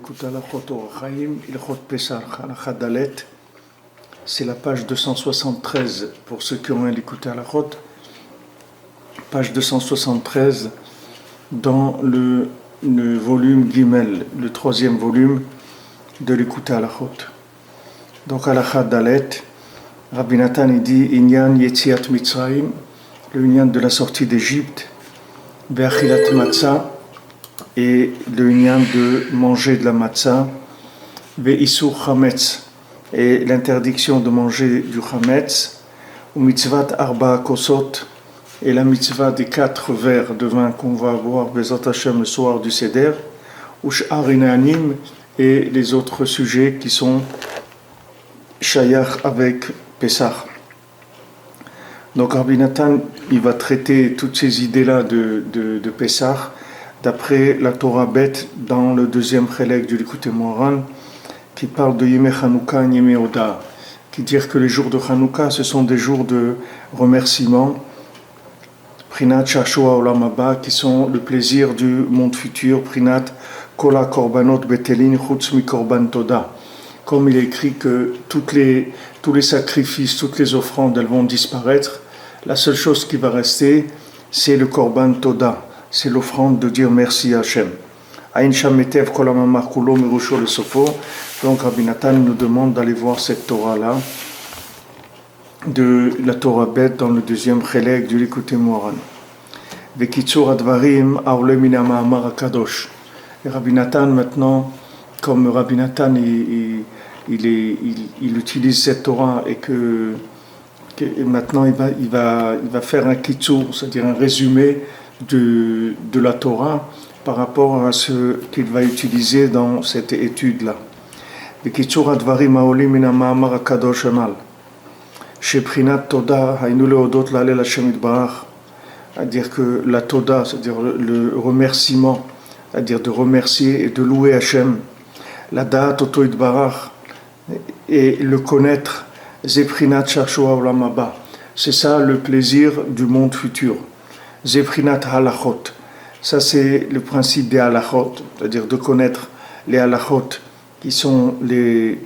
Likutei Halachot Orach Chaim, Ilchot Pesach, Halakha Dalet. C'est la page 273 pour ceux qui ont un Likutei Halachot. Page 273 dans le volume Gimel, le troisième volume de Likutei Halachot. Donc Halakha Dalet, Rabbi Nathan il dit Inyan Yetziat Mitzrayim, le Inyan de la sortie d'Égypte, Ve'achilat Matzah, et le Inyan de manger de la matzah, Ve'isur Chametz, et l'interdiction de manger du Chametz, ou mitzvat Arba Kosot, et la mitzvah des 4 verres de vin qu'on va avoir Bezat Hashem le soir du Seder, ou Sh'ar Inanim, et les autres sujets qui sont Shayach avec Pesach. Donc Rabbi Nathan, il va traiter toutes ces idées-là de Pesach, d'après la Torah bête dans le deuxième chélek du Likutei Moharan, qui parle de Yemei Chanukah et Yemei Oda, qui dit que les jours de Chanukah, ce sont des jours de remerciement, Prinat Shashua Olam Haba, qui sont le plaisir du monde futur, Prinat Kola Korbanot Betelin Chutz Mi Korban Toda. Comme il est écrit que tous les sacrifices, toutes les offrandes, elles vont disparaître, la seule chose qui va rester, c'est le Korban Toda. C'est l'offrande de dire merci à Hachem. Aïn Shametev Kolamamar Kulo Mirusho le Sofo. Donc Rabbi Nathan nous demande d'aller voir cette Torah-là, de la Torah bête dans le deuxième chélek du Likutei Moharan. Vekitsur Advarim Aole Mina Ma'amar HaKadosh. Et Rabbi Nathan maintenant, comme Rabbi Nathan il utilise cette Torah et que maintenant il va faire un kitsur, c'est-à-dire un résumé de la Torah par rapport à ce qu'il va utiliser dans cette étude-là. B'kitzur advarim ha'olim min ha'ma'amar hakadosh hanal, shebchinat toda haynu leodot la'alel Hashem yitbarach, c'est-à-dire que la toda, c'est-à-dire le remerciement, c'est-à-dire de remercier et de louer Hashem, la da'at oto yitbarach, et le connaître, zebchinat shashua olam haba, c'est ça le plaisir du monde futur. Zebrinat halachot, ça c'est le principe des halachot, c'est-à-dire de connaître les halachot qui sont les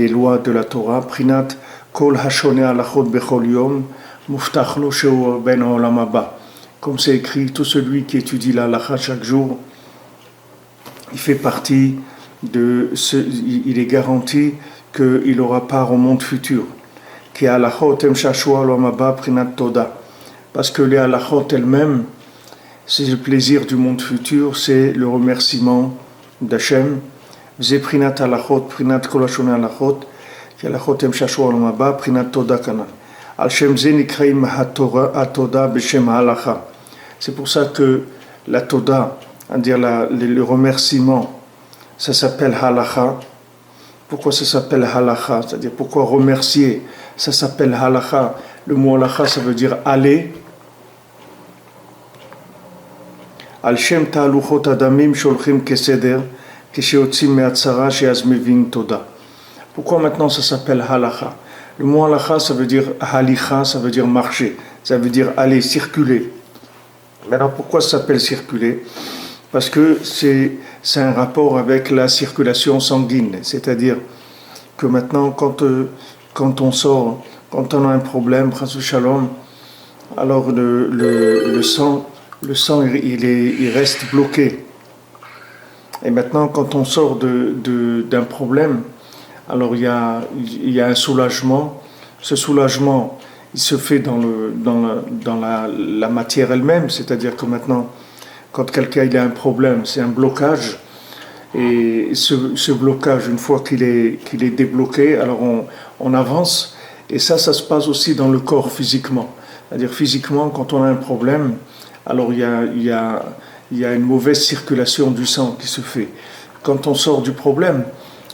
lois de la Torah. Prinat kol hashone halachot bechol yom muftach lo sheu ben olam haba. Comme c'est écrit, tout celui qui étudie la halacha chaque jour, il fait partie il est garanti qu'il aura part au monde futur. Ki halachot em shashua olam haba prinat toda. Parce que les halachot elles-mêmes, c'est le plaisir du monde futur, c'est le remerciement d'Hachem. Zeprinat halachot, prinat kolashone halachot, ki halachot em shashua olam haba, prinat toda kana. Al shem ze nikreim hatoda b'shem halacha. C'est pour ça que la toda, c'est-à-dire le remerciement, ça s'appelle halacha. Pourquoi ça s'appelle halacha? C'est-à-dire pourquoi remercier, ça s'appelle halacha. Le mot halacha, ça veut dire aller. Al shem ta'aluchot adamim sholchim keseder kesheotzim me'atzara she'azmevin toda. Pourquoi maintenant ça s'appelle halacha? Le mot halacha, ça veut dire halicha, ça veut dire marcher, ça veut dire aller, circuler. Maintenant, pourquoi ça s'appelle circuler? Parce que c'est un rapport avec la circulation sanguine, c'est-à-dire que maintenant, quand on sort, quand on a un problème, Chas v'Shalom, alors le sang il reste bloqué. Et maintenant, quand on sort d'un problème, alors il y a un soulagement. Ce soulagement, il se fait dans la matière elle-même, c'est-à-dire que maintenant, quand quelqu'un il a un problème, c'est un blocage. Et ce blocage, une fois qu'il est débloqué, alors on avance. Et ça se passe aussi dans le corps physiquement. C'est-à-dire physiquement, quand on a un problème, alors il y a une mauvaise circulation du sang qui se fait. Quand on sort du problème,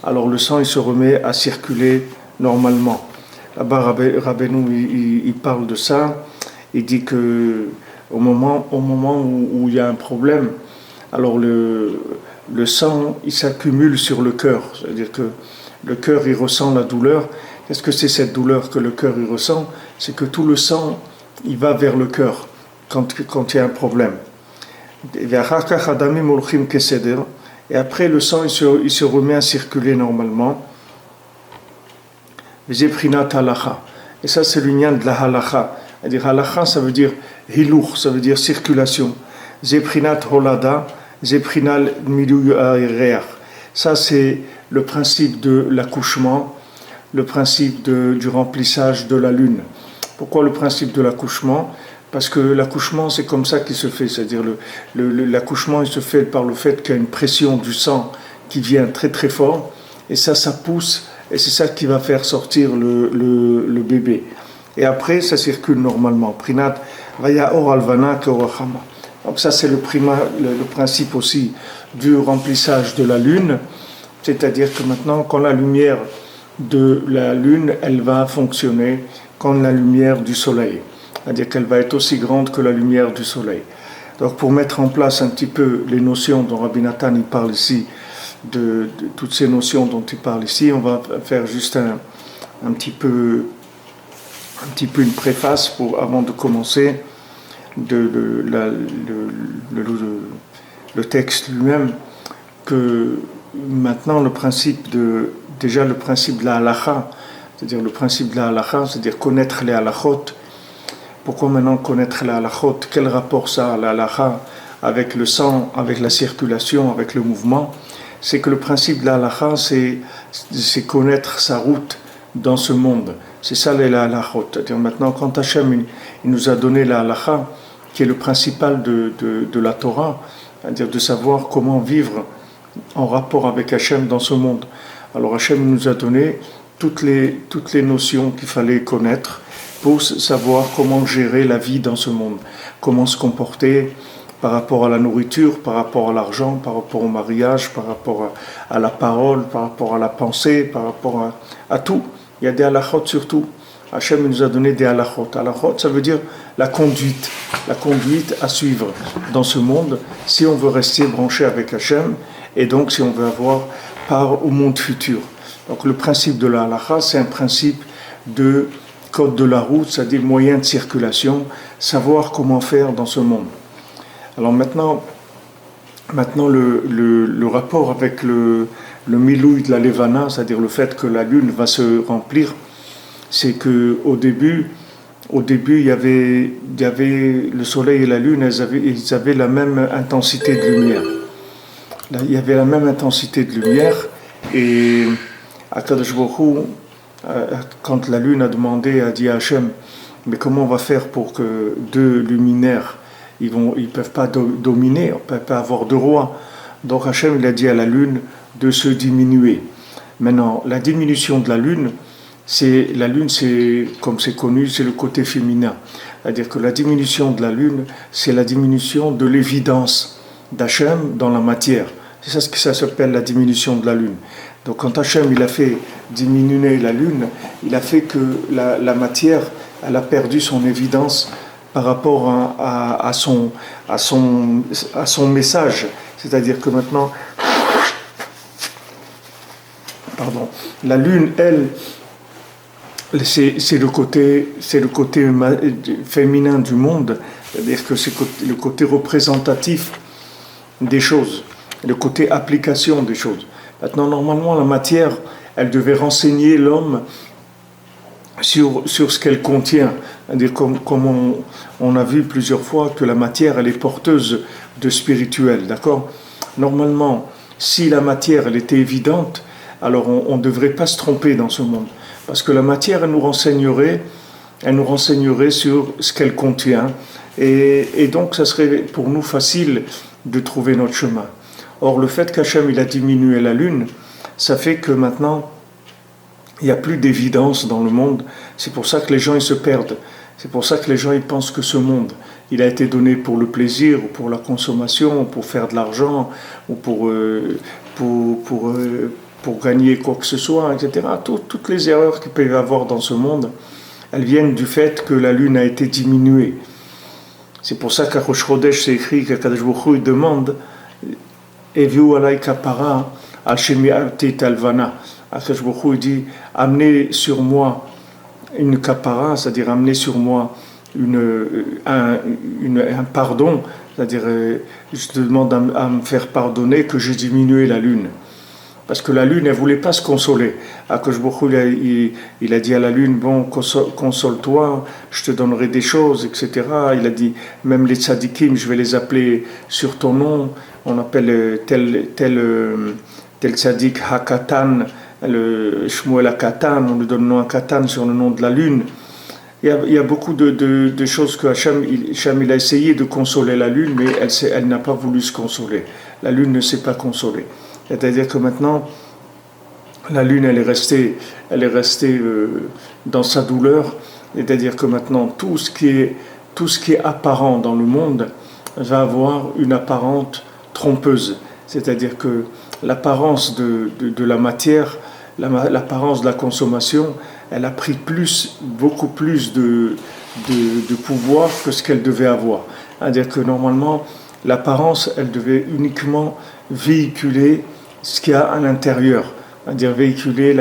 alors le sang il se remet à circuler normalement. Là-bas, Rabbeinu il parle de ça. Il dit que au moment où il y a un problème, alors le sang il s'accumule sur le cœur. C'est-à-dire que le cœur il ressent la douleur. Qu'est-ce que c'est cette douleur que le cœur il ressent? C'est que tout le sang il va vers le cœur quand il y a un problème. Et après, le sang, il se remet à circuler normalement. Zeprinat halacha. Et ça, c'est l'union de la halacha. C'est-à-dire, halacha, ça veut dire hilour, ça veut dire circulation. Zeprinat holada, zeprinal milu reach. Ça, c'est le principe de l'accouchement, le principe du remplissage de la lune. Pourquoi le principe de l'accouchement? Parce que l'accouchement, c'est comme ça qu'il se fait. C'est-à-dire, l'accouchement, il se fait par le fait qu'il y a une pression du sang qui vient très très fort. Et ça pousse. Et c'est ça qui va faire sortir le bébé. Et après, ça circule normalement. Prinat, vaya or alvana keorachama. Donc ça, c'est le principe aussi du remplissage de la lune. C'est-à-dire que maintenant, quand la lumière de la lune, elle va fonctionner comme la lumière du soleil. C'est-à-dire qu'elle va être aussi grande que la lumière du soleil. Donc pour mettre en place un petit peu les notions dont Rabbi Nathan il parle ici, de toutes ces notions dont il parle ici, on va faire juste un petit peu une préface avant de commencer le texte lui-même, que maintenant le principe de la halacha, c'est-à-dire le principe de la halacha, c'est-à-dire connaître les halachot. Pourquoi maintenant connaître la halachot? Quel rapport ça a la halacha avec le sang, avec la circulation, avec le mouvement? C'est que le principe de la halacha, c'est connaître sa route dans ce monde. C'est ça les halachot. C'est-à-dire maintenant, quand Hachem il nous a donné la halacha, qui est le principal de la Torah, c'est-à-dire de savoir comment vivre en rapport avec Hachem dans ce monde. Alors Hachem nous a donné toutes les notions qu'il fallait connaître pour savoir comment gérer la vie dans ce monde, comment se comporter par rapport à la nourriture, par rapport à l'argent, par rapport au mariage, par rapport à la parole, par rapport à la pensée, par rapport à tout. Il y a des halachot sur tout. Hachem nous a donné des halachot. Halachot, ça veut dire la conduite à suivre dans ce monde si on veut rester branché avec Hachem et donc si on veut avoir part au monde futur. Donc le principe de la halacha, c'est un principe de code de la route, c'est-à-dire moyen de circulation, savoir comment faire dans ce monde. Alors maintenant le rapport avec le milouï de la levana, c'est-à-dire le fait que la lune va se remplir, c'est que au début il y avait le soleil et la lune, ils avaient la même intensité de lumière. Là, il y avait la même intensité de lumière, et Akadosh Baruch Hu, quand la lune a dit à Hachem, mais comment on va faire pour que deux luminaires, ils peuvent pas dominer, on ne peut pas avoir de roi. Donc Hachem il a dit à la lune de se diminuer. Maintenant, la diminution de la lune, c'est comme c'est connu, c'est le côté féminin. C'est-à-dire que la diminution de la lune, c'est la diminution de l'évidence d'Hachem dans la matière. C'est ça ce que ça s'appelle la diminution de la lune. Donc quand Hachem il a fait diminuer la lune, il a fait que la matière, elle a perdu son évidence par rapport à son message. C'est-à-dire que maintenant, la lune, elle, c'est le côté féminin du monde, c'est-à-dire que c'est le côté représentatif des choses, le côté application des choses. Maintenant, normalement, la matière, elle devait renseigner l'homme sur ce qu'elle contient. C'est-à-dire comme on a vu plusieurs fois que la matière, elle est porteuse de spirituel, d'accord? Normalement, si la matière, elle était évidente, alors on ne devrait pas se tromper dans ce monde. Parce que la matière, elle nous renseignerait sur ce qu'elle contient. Et donc, ça serait pour nous facile de trouver notre chemin. Or, le fait qu'Hachem il a diminué la lune, ça fait que maintenant, il n'y a plus d'évidence dans le monde. C'est pour ça que les gens ils se perdent. C'est pour ça que les gens ils pensent que ce monde, il a été donné pour le plaisir, ou pour la consommation, ou pour faire de l'argent, ou pour gagner quoi que ce soit, etc. Toutes les erreurs qu'il peut y avoir dans ce monde, elles viennent du fait que la lune a été diminuée. C'est pour ça qu'à Rosh Chodesh, c'est écrit qu'Akadosh Baruch Hu demande Eviu alay kapara al shemi'ati talvana. Akadosh Baruch Hu dit amenez sur moi une kapara, c'est-à-dire amenez sur moi un pardon, c'est-à-dire je te demande à me faire pardonner que j'ai diminué la lune. Parce que la lune, elle ne voulait pas se consoler. Akadosh Baruch Hu, il a dit à la lune, bon, console-toi, je te donnerai des choses, etc. Il a dit, même les tzadikim, je vais les appeler sur ton nom. On appelle tel tzadik Hakatan, le Shmuel Hakatan, on lui donne le nom Hakatan sur le nom de la lune. Il y a beaucoup de choses que Hachem il a essayé de consoler la lune, mais elle n'a pas voulu se consoler. La lune ne s'est pas consolée. C'est-à-dire que maintenant, la lune, elle est restée dans sa douleur. C'est-à-dire que maintenant, tout ce qui est apparent dans le monde va avoir une apparence trompeuse. C'est-à-dire que l'apparence de la matière, l'apparence de la consommation, elle a pris beaucoup plus de pouvoir que ce qu'elle devait avoir. C'est-à-dire que normalement, l'apparence, elle devait uniquement véhiculer ce qu'il y a à l'intérieur, c'est-à-dire véhiculer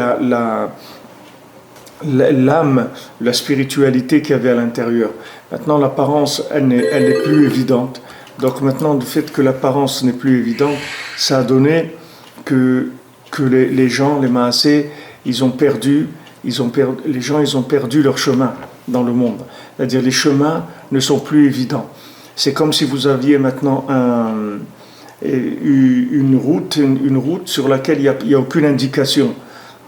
l'âme, la spiritualité qu'il y avait à l'intérieur. Maintenant, l'apparence, elle n'est plus évidente. Donc maintenant, du fait que l'apparence n'est plus évidente, ça a donné que les gens, les Maasé, les gens, ils ont perdu leur chemin dans le monde. C'est-à-dire les chemins ne sont plus évidents. C'est comme si vous aviez maintenant une route sur laquelle il n'y a aucune indication.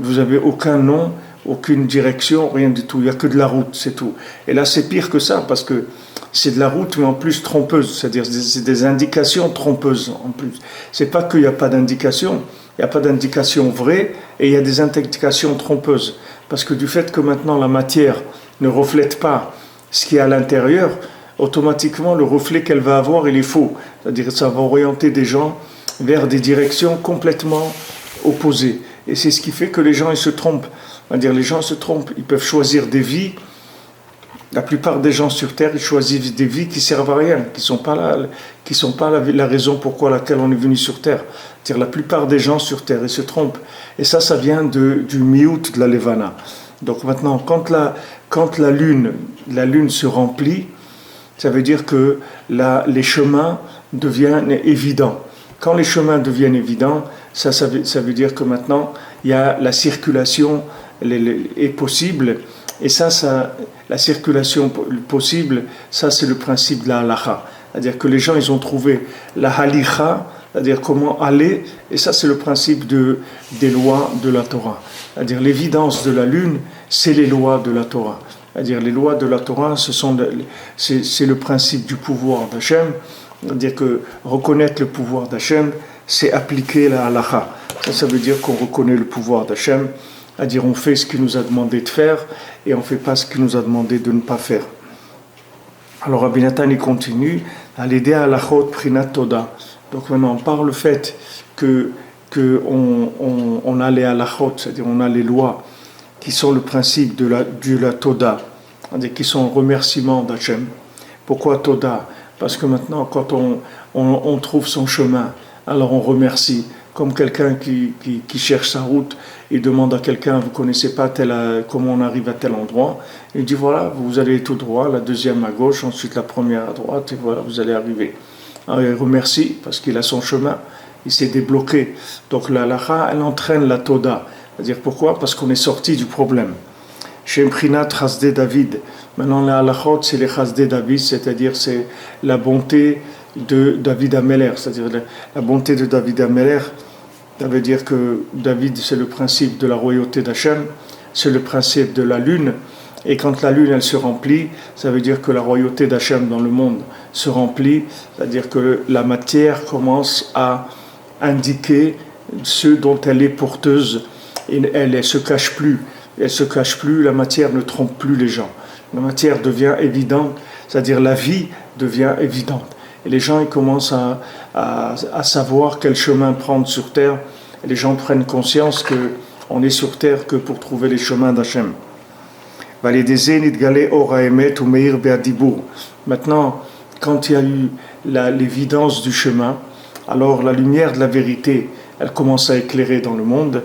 Vous n'avez aucun nom, aucune direction, rien du tout. Il n'y a que de la route, c'est tout. Et là, c'est pire que ça, parce que c'est de la route, mais en plus trompeuse. C'est-à-dire c'est des indications trompeuses en plus. C'est pas qu'il n'y a pas d'indication. Il n'y a pas d'indication vraie et il y a des indications trompeuses. Parce que du fait que maintenant la matière ne reflète pas ce qui est à l'intérieur, automatiquement le reflet qu'elle va avoir, il est faux. C'est-à-dire que ça va orienter des gens vers des directions complètement opposées. Et c'est ce qui fait que les gens ils se trompent. C'est-à-dire les gens se trompent, ils peuvent choisir des vies. La plupart des gens sur Terre, ils choisissent des vies qui servent à rien, qui sont pas la raison pour laquelle on est venu sur Terre. C'est-à-dire la plupart des gens sur Terre, ils se trompent. Et ça vient du miout de la Levana. Donc maintenant, quand la lune se remplit, ça veut dire que les chemins deviennent évidents. Quand les chemins deviennent évidents, ça veut dire que maintenant, il y a la circulation est possible. Et la circulation possible, ça c'est le principe de la halakha. C'est-à-dire que les gens, ils ont trouvé la halicha, c'est-à-dire comment aller, et ça c'est le principe des lois de la Torah. C'est-à-dire l'évidence de la lune, c'est les lois de la Torah. C'est-à-dire les lois de la Torah, c'est le principe du pouvoir d'Hachem. C'est-à-dire que reconnaître le pouvoir d'Hachem, c'est appliquer la halakha. Ça veut dire qu'on reconnaît le pouvoir d'Hachem. C'est-à-dire on fait ce qu'il nous a demandé de faire et on ne fait pas ce qu'il nous a demandé de ne pas faire. Alors Rabbi Nathan il continue à l'aider à l'achot prinat toda. Donc maintenant par le fait qu'on a les halachot, c'est-à-dire on a les lois qui sont le principe de la toda, c'est-à-dire qui sont un remerciement d'Hachem. Pourquoi toda? Parce que maintenant quand on trouve son chemin, alors on remercie. Comme quelqu'un qui cherche sa route et demande à quelqu'un, vous ne connaissez pas comment on arrive à tel endroit, il dit voilà, vous allez tout droit, la deuxième à gauche, ensuite la première à droite, et voilà, vous allez arriver. Alors il remercie parce qu'il a son chemin, il s'est débloqué. Donc la halakha, elle entraîne la toda. C'est-à-dire pourquoi? Parce qu'on est sorti du problème. Chez Mprinat Chasdei David, maintenant la halachot, c'est les Chasdei David, c'est-à-dire c'est la bonté de David Ameler, c'est-à-dire la bonté de David Ameler. Ça veut dire que David, c'est le principe de la royauté d'Hachem, c'est le principe de la lune, et quand la lune, elle se remplit, ça veut dire que la royauté d'Hachem dans le monde se remplit, c'est-à-dire que la matière commence à indiquer ce dont elle est porteuse, et elle ne se cache plus. Elle se cache plus, la matière ne trompe plus les gens. La matière devient évidente, c'est-à-dire la vie devient évidente. Et les gens ils commencent à savoir quel chemin prendre sur terre. Et les gens prennent conscience qu'on est sur terre que pour trouver les chemins d'Hachem. Maintenant, quand il y a eu l'évidence du chemin, alors la lumière de la vérité, elle commence à éclairer dans le monde.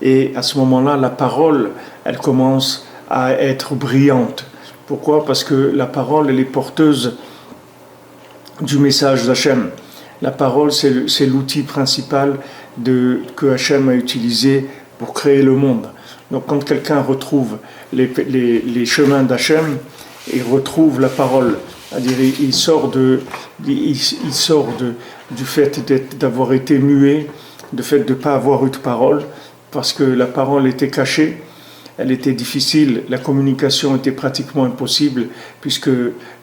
Et à ce moment-là, la parole, elle commence à être brillante. Pourquoi? Parce que la parole, elle est porteuse du message d'Hachem. La parole, c'est l'outil principal que Hachem a utilisé pour créer le monde. Donc quand quelqu'un retrouve les chemins d'Hachem, il retrouve la parole. C'est-à-dire il sort du fait d'avoir été muet, du fait de ne pas avoir eu de parole, parce que la parole était cachée, elle était difficile, la communication était pratiquement impossible, puisque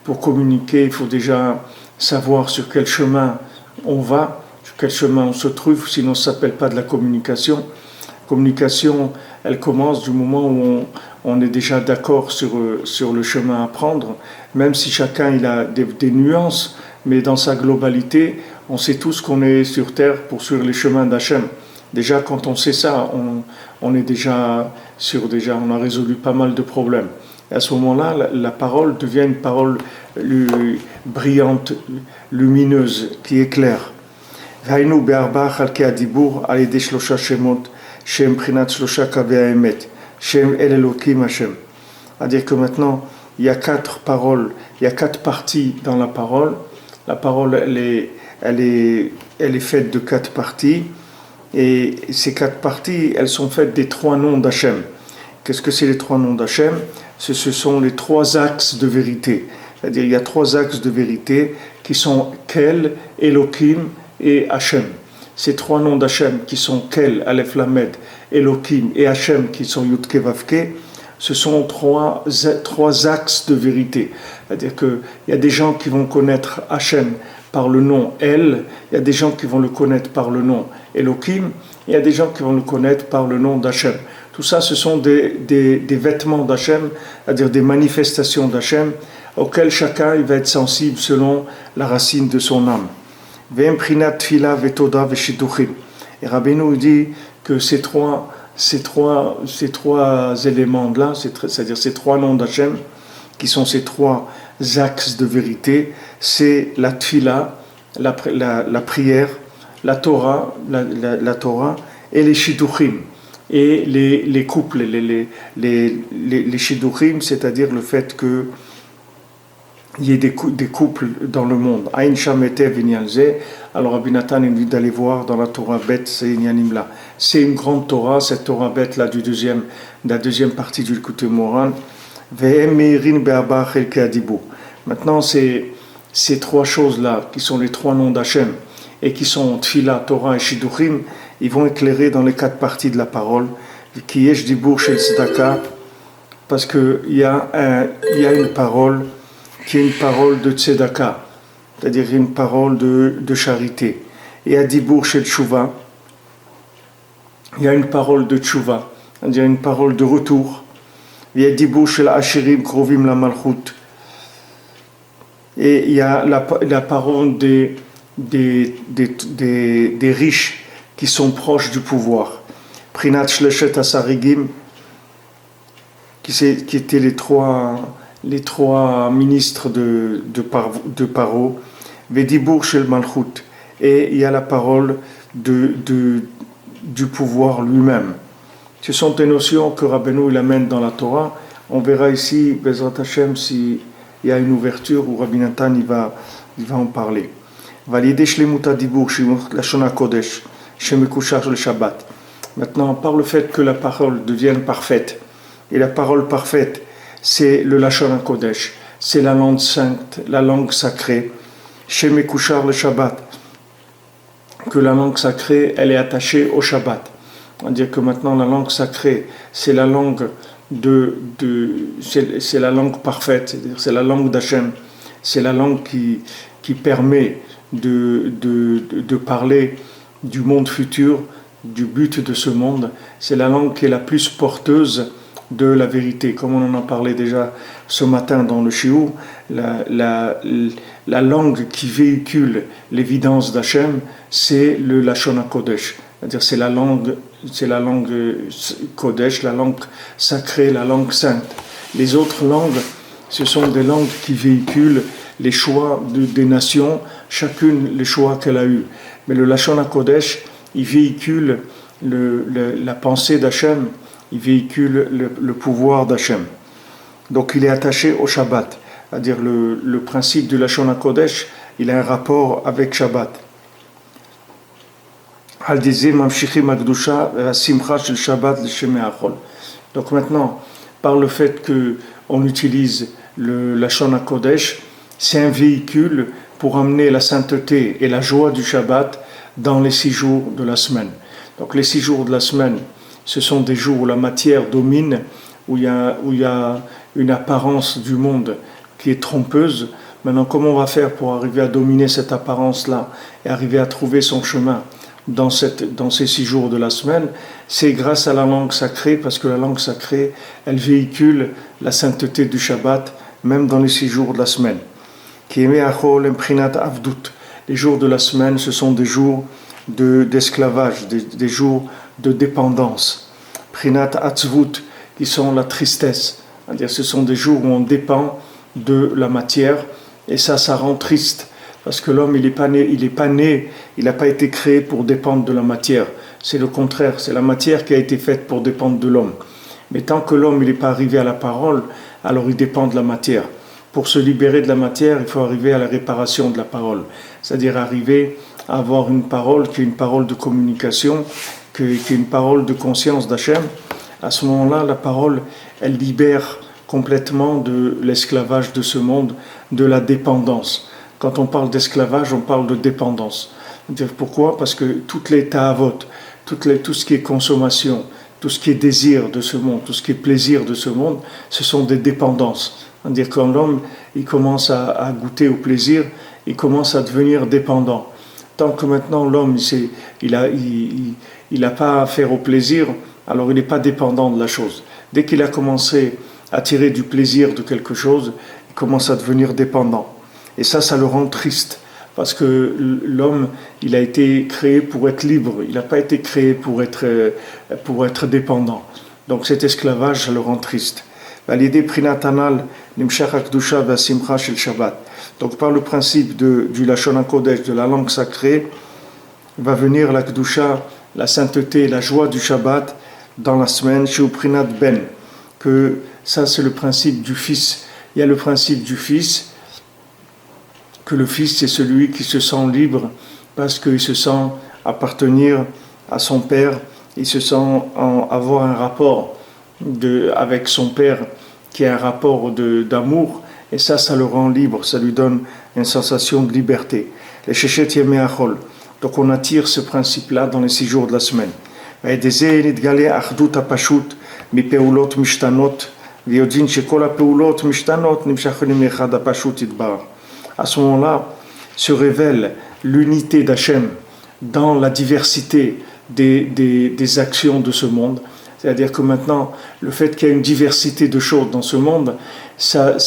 pour communiquer, il faut déjà savoir sur quel chemin on va, sur quel chemin on se trouve, sinon ça ne s'appelle pas de la communication. La communication, elle commence du moment où on est déjà d'accord sur le chemin à prendre, même si chacun il a des nuances, mais dans sa globalité, on sait tous qu'on est sur terre pour suivre les chemins d'Hachem. Déjà, quand on sait ça, on est déjà on a résolu pas mal de problèmes. Et à ce moment-là, la parole devient une parole brillante, lumineuse, qui éclaire. Haynu be'arba chalkei hadibur al yedei shlosha shemot shem prinat shlosha kavei haemet shem el Elokim Hashem. C'est-à-dire que maintenant, il y a 4 paroles, il y a 4 parties dans la parole. La parole, elle est faite de 4 parties. Et ces 4 parties, elles sont faites des 3 noms d'Hachem. Qu'est-ce que c'est les 3 noms d'Hachem? Ce sont les 3 axes de vérité. C'est-à-dire il y a 3 axes de vérité qui sont Kel, Elokim et Hachem. Ces 3 noms d'Hachem qui sont Kel, Aleph Lamed, Elokim et Hachem qui sont Yud Ke Vav Ke, ce sont 3 axes de vérité. C'est-à-dire qu'il y a des gens qui vont connaître Hachem par le nom El, il y a des gens qui vont le connaître par le nom Elokim, il y a des gens qui vont le connaître par le nom d'Hachem. Tout ça, ce sont des vêtements d'Hachem, c'est-à-dire des manifestations d'Hachem, auxquelles chacun il va être sensible selon la racine de son âme. Et Rabbeinu dit que ces trois éléments-là, c'est-à-dire ces 3 noms d'Hachem, qui sont ces 3 axes de vérité, c'est la tfila, la prière, la Torah, la Torah et les shidduchim, et les couples, les shidduchim, c'est-à-dire le fait que il y ait des couples dans le monde. Aïn Shamete Vinyalze. Alors Rabbi Nathan nous dit d'aller voir dans la Torah Bet ces Inyanim là. C'est une grande Torah, cette Torah Bet là de la deuxième partie du Likutei Moharan. Ve'em Meirin Be'arba Chelkei Hadibur. Maintenant, ces 3 choses-là, qui sont les 3 noms d'Hachem, et qui sont Tfila, Torah et Shidduchim, ils vont éclairer dans les 4 parties de la parole, qui Yesh Dibur Shel Tzedaka, parce qu'il y a une parole qui est une parole de Tzedaka, c'est-à-dire une parole de charité. Et à Dibur Shel Tshuva, il y a une parole de Tshuva, c'est-à-dire une parole de retour. Il y a Dibur Shel Ashirim Krovim la Malchut. Et il y a la parole des riches qui sont proches du pouvoir. Prinat Shleshet Asarigim, qui étaient les trois ministres de Paro, Vedibur Shel Malchut, et il y a la parole du pouvoir lui-même. Ce sont des notions que Rabbeinu il amène dans la Torah. On verra ici, Bezrat Hashem, s'il y a une ouverture où Rabbi Nathan il va en parler. Validé Shlemuta Dibur Lashon Kodesh, Shemekushar le Shabbat. Maintenant, par le fait que la parole devienne parfaite, et la parole parfaite, c'est le Lashon Kodesh, c'est la langue sainte, la langue sacrée, Shemekushar le Shabbat, que la langue sacrée, elle est attachée au Shabbat. C'est-à-dire que maintenant la langue sacrée, c'est la langue c'est la langue parfaite, c'est-à-dire c'est la langue d'Hachem, c'est la langue qui permet de parler du monde futur, du but de ce monde. C'est la langue qui est la plus porteuse de la vérité. Comme on en a parlé déjà ce matin dans le Shiur, la langue qui véhicule l'évidence d'Hachem, c'est le Lashon HaKodesh. C'est-à-dire c'est la langue Kodesh, la langue sacrée, la langue sainte. Les autres langues, ce sont des langues qui véhiculent les choix des nations, chacune les choix qu'elle a eus. Mais le Lashon HaKodesh, il véhicule la pensée d'Hachem, il véhicule le pouvoir d'Hachem. Donc il est attaché au Shabbat. C'est-à-dire le principe du Lashon HaKodesh il a un rapport avec Shabbat. Donc maintenant, par le fait qu'on utilise le Lashon HaKodesh, c'est un véhicule pour amener la sainteté et la joie du Shabbat dans les 6 jours de la semaine. Donc les 6 jours de la semaine, ce sont des jours où la matière domine, où il y a une apparence du monde qui est trompeuse. Maintenant, comment on va faire pour arriver à dominer cette apparence-là et arriver à trouver son chemin dans ces 6 jours de la semaine? C'est grâce à la langue sacrée, parce que la langue sacrée, elle véhicule la sainteté du Shabbat, même dans les 6 jours de la semaine. Les jours de la semaine, ce sont des jours d'esclavage, des jours de dépendance. Prinat atzvut, qui sont la tristesse. C'est-à-dire, ce sont des jours où on dépend de la matière, et ça rend triste. Parce que l'homme, il n'a pas été créé pour dépendre de la matière. C'est le contraire, c'est la matière qui a été faite pour dépendre de l'homme. Mais tant que l'homme n'est pas arrivé à la parole, alors il dépend de la matière. Pour se libérer de la matière, il faut arriver à la réparation de la parole. C'est-à-dire arriver à avoir une parole qui est une parole de communication, qui est une parole de conscience d'Hachem. À ce moment-là, la parole, elle libère complètement de l'esclavage de ce monde, de la dépendance. Quand on parle d'esclavage, on parle de dépendance. Pourquoi ? Parce que toutes les ta'avot, tout ce qui est consommation, tout ce qui est désir de ce monde, tout ce qui est plaisir de ce monde, ce sont des dépendances. C'est-à-dire quand l'homme il commence à goûter au plaisir, il commence à devenir dépendant. Tant que maintenant l'homme il a pas affaire au plaisir, alors il n'est pas dépendant de la chose. Dès qu'il a commencé à tirer du plaisir de quelque chose, il commence à devenir dépendant. Et ça le rend triste. Parce que l'homme, il a été créé pour être libre. Il n'a pas été créé pour être dépendant. Donc cet esclavage, ça le rend triste. L'idée prinatanal, nimshach hakdusha v'asimcha shel Shabbat. Donc par le principe du Lashon HaKodesh, de la langue sacrée, va venir la Kedusha, la sainteté, la joie du Shabbat dans la semaine, chez Prinat Ben. Que ça, c'est le principe du Fils. Il y a le principe du Fils, que le Fils, c'est celui qui se sent libre parce qu'il se sent appartenir à son Père, il se sent avoir un rapport avec son Père qui est un rapport d'amour, et ça le rend libre, ça lui donne une sensation de liberté. Les Shechet Yemei Achol. Donc on attire ce principe-là dans les 6 jours de la semaine. À ce moment-là, se révèle l'unité d'Hachem dans la diversité des actions de ce monde. C'est-à-dire que maintenant, le fait qu'il y ait une diversité de choses dans ce monde, ça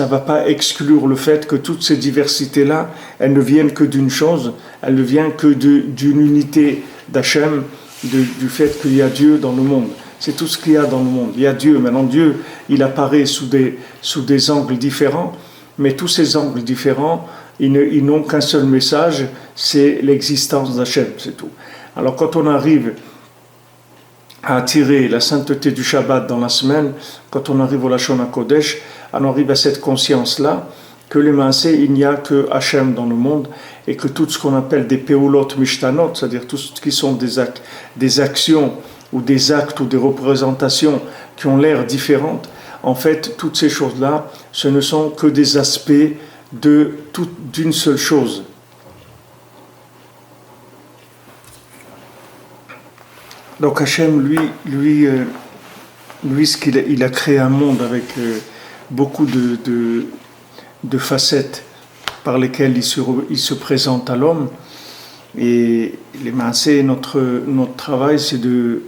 va pas exclure le fait que toutes ces diversités-là, elles ne viennent que d'une chose, elles ne viennent que d'une unité d'Hachem, du fait qu'il y a Dieu dans le monde. C'est tout ce qu'il y a dans le monde. Il y a Dieu. Maintenant, Dieu, il apparaît sous des angles différents, mais tous ces angles différents, ils n'ont qu'un seul message, c'est l'existence d'Hachem, c'est tout. Alors quand on arrive à attirer la sainteté du Shabbat dans la semaine, quand on arrive au Lashon HaKodesh, on arrive à cette conscience-là que les maaseh, il n'y a que Hachem dans le monde, et que tout ce qu'on appelle des peulot mishtanot, c'est-à-dire tout ce qui sont des actions ou des actes ou des représentations qui ont l'air différentes, en fait, toutes ces choses-là, ce ne sont que des aspects d'une seule chose. Donc Hachem, lui, il a créé un monde avec beaucoup de facettes par lesquelles il se présente à l'homme. Et les maaseh, notre travail, c'est de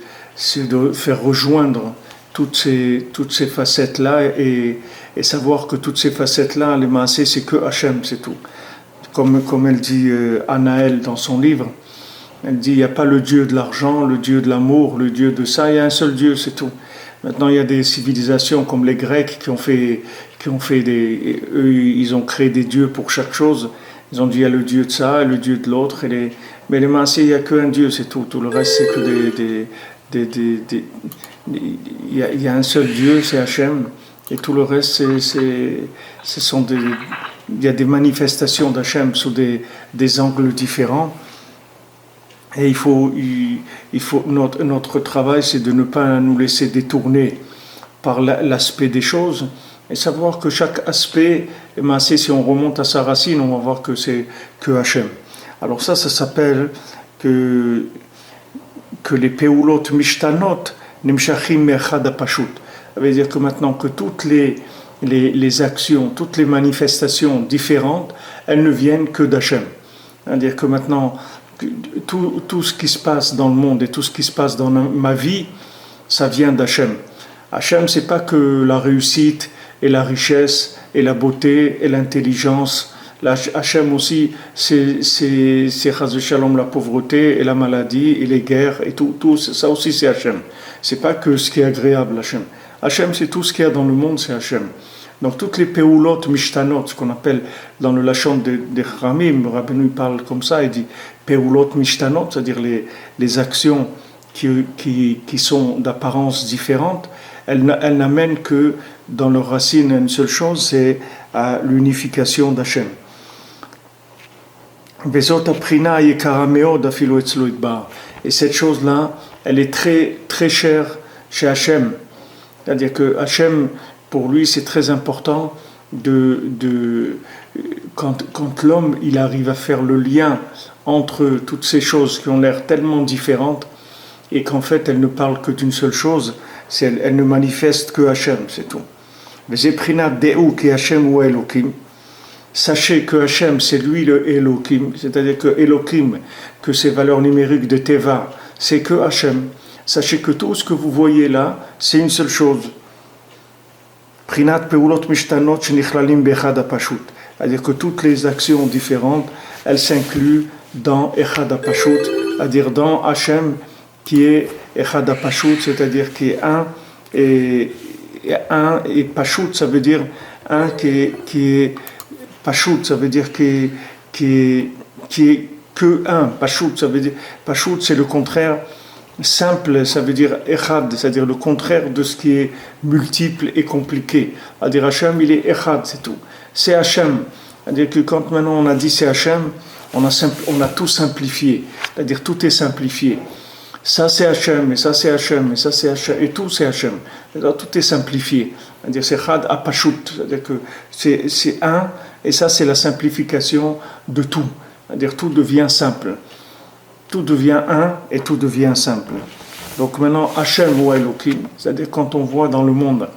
faire rejoindre toutes ces facettes-là et savoir que toutes ces facettes-là, les maaseh, c'est que Hachem, c'est tout. Comme elle dit Anaël dans son livre, elle dit, il n'y a pas le Dieu de l'argent, le Dieu de l'amour, le Dieu de ça, il y a un seul Dieu, c'est tout. Maintenant, il y a des civilisations comme les Grecs qui ont fait eux, ils ont créé des dieux pour chaque chose. Ils ont dit, il y a le Dieu de ça, et le Dieu de l'autre, mais les maaseh, il n'y a qu'un Dieu, c'est tout. Tout le reste, c'est que il y a un seul Dieu, c'est Hachem, Et tout le reste, ce sont il y a des manifestations d'Hachem sous des angles différents. Et notre travail, c'est de ne pas nous laisser détourner par l'aspect des choses et savoir que chaque aspect, si on remonte à sa racine, on va voir que c'est que Hachem. Alors ça s'appelle que les peulot mishtanot nimshachim me'echad hapashut. Ça veut dire que maintenant que toutes les actions, toutes les manifestations différentes, elles ne viennent que d'Hachem. C'est-à-dire que maintenant, tout ce qui se passe dans le monde et tout ce qui se passe dans ma vie, ça vient d'Hachem. Hachem, c'est pas que la réussite et la richesse et la beauté et l'intelligence. Hachem aussi, c'est Chas Shalom, la pauvreté et la maladie et les guerres et tout ça aussi c'est Hachem. C'est pas que ce qui est agréable, Hachem. Hachem, c'est tout ce qu'il y a dans le monde, c'est Hachem. Donc toutes les peulot mishtanot, ce qu'on appelle dans le lachon des Chachamim, Rabbeinu parle comme ça, il dit peulot mishtanot, c'est-à-dire les actions qui sont d'apparence différente, elles n'amènent que dans leur racine une seule chose, c'est à l'unification d'Hachem. Et cette chose-là, elle est très, très chère chez Hachem. C'est-à-dire que Hachem, pour lui, c'est très important quand l'homme il arrive à faire le lien entre toutes ces choses qui ont l'air tellement différentes et qu'en fait elles ne parlent que d'une seule chose, elles ne manifestent que Hachem, c'est tout. Sachez que Hachem, c'est lui le Elohim, c'est-à-dire que Elohim, que ces valeurs numériques de Teva, c'est que Hachem. Sachez que tout ce que vous voyez là, c'est une seule chose. C'est-à-dire que toutes les actions différentes, elles s'incluent dans Echad HaPashut, c'est-à-dire dans Hachem qui est Echad HaPashut, c'est-à-dire qui est un et Pashut, ça veut dire un qui est Pashut, ça veut dire qui est que un. Pashut, ça veut dire Pashut, c'est le contraire. Simple, ça veut dire Echad, c'est-à-dire le contraire de ce qui est multiple et compliqué. C'est-à-dire Hachem, il est Echad, c'est tout. C'est Hachem. C'est-à-dire que quand maintenant on a dit c'est Hachem, on a tout simplifié. C'est-à-dire tout est simplifié. Ça c'est Hachem, et ça c'est Hachem, et ça c'est Hachem, et tout c'est Hachem. C'est-à-dire tout est simplifié. C'est-à-dire c'est Chad Apashut, c'est-à-dire que c'est un, et ça c'est la simplification de tout. C'est-à-dire tout devient simple. Tout devient un et tout devient simple. Donc maintenant, Hachem ou Elohim, c'est-à-dire quand on voit dans le monde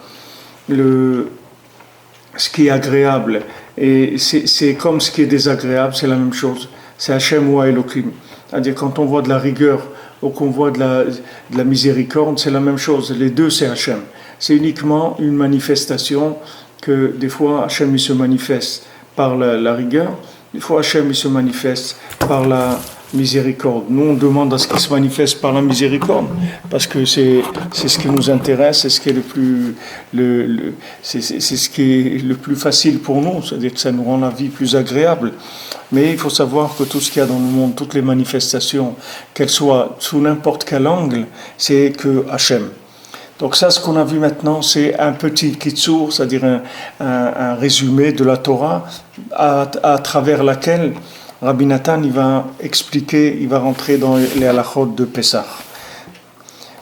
ce qui est agréable et c'est comme ce qui est désagréable, c'est la même chose. C'est Hachem ou Elohim. C'est-à-dire quand on voit de la rigueur ou qu'on voit de la miséricorde, c'est la même chose. Les deux, c'est Hachem. C'est uniquement une manifestation que des fois Hachem il se manifeste par la rigueur, des fois Hachem il se manifeste par la miséricorde. Nous, on demande à ce qu'il se manifeste par la miséricorde, parce que c'est ce qui nous intéresse, c'est ce qui est c'est ce qui est le plus facile pour nous, c'est-à-dire que ça nous rend la vie plus agréable. Mais il faut savoir que tout ce qu'il y a dans le monde, toutes les manifestations, qu'elles soient sous n'importe quel angle, c'est que Hachem. Donc ça, ce qu'on a vu maintenant, c'est un petit kitsur, c'est-à-dire un résumé de la Torah à travers laquelle Rabbi Nathan, il va expliquer, il va rentrer dans les halachot de Pesach.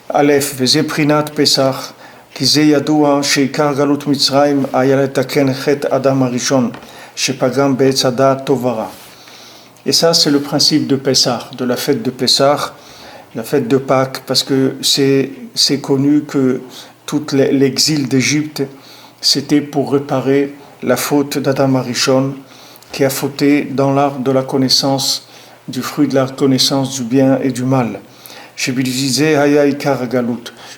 Aleph, veze prinat Pesach, ki ze yadua sheikar galut Mitzrayim aya letaken chet Adam harishon, shepagam be'etz hadat tovara. Et ça, c'est le principe de Pesach, de la fête de Pesach, la fête de Pâques, parce que c'est connu que tout l'exil d'Égypte, c'était pour réparer la faute d'Adam harishon, qui a fauté dans l'art de la connaissance, du fruit de la connaissance du bien et du mal. Je lui disais,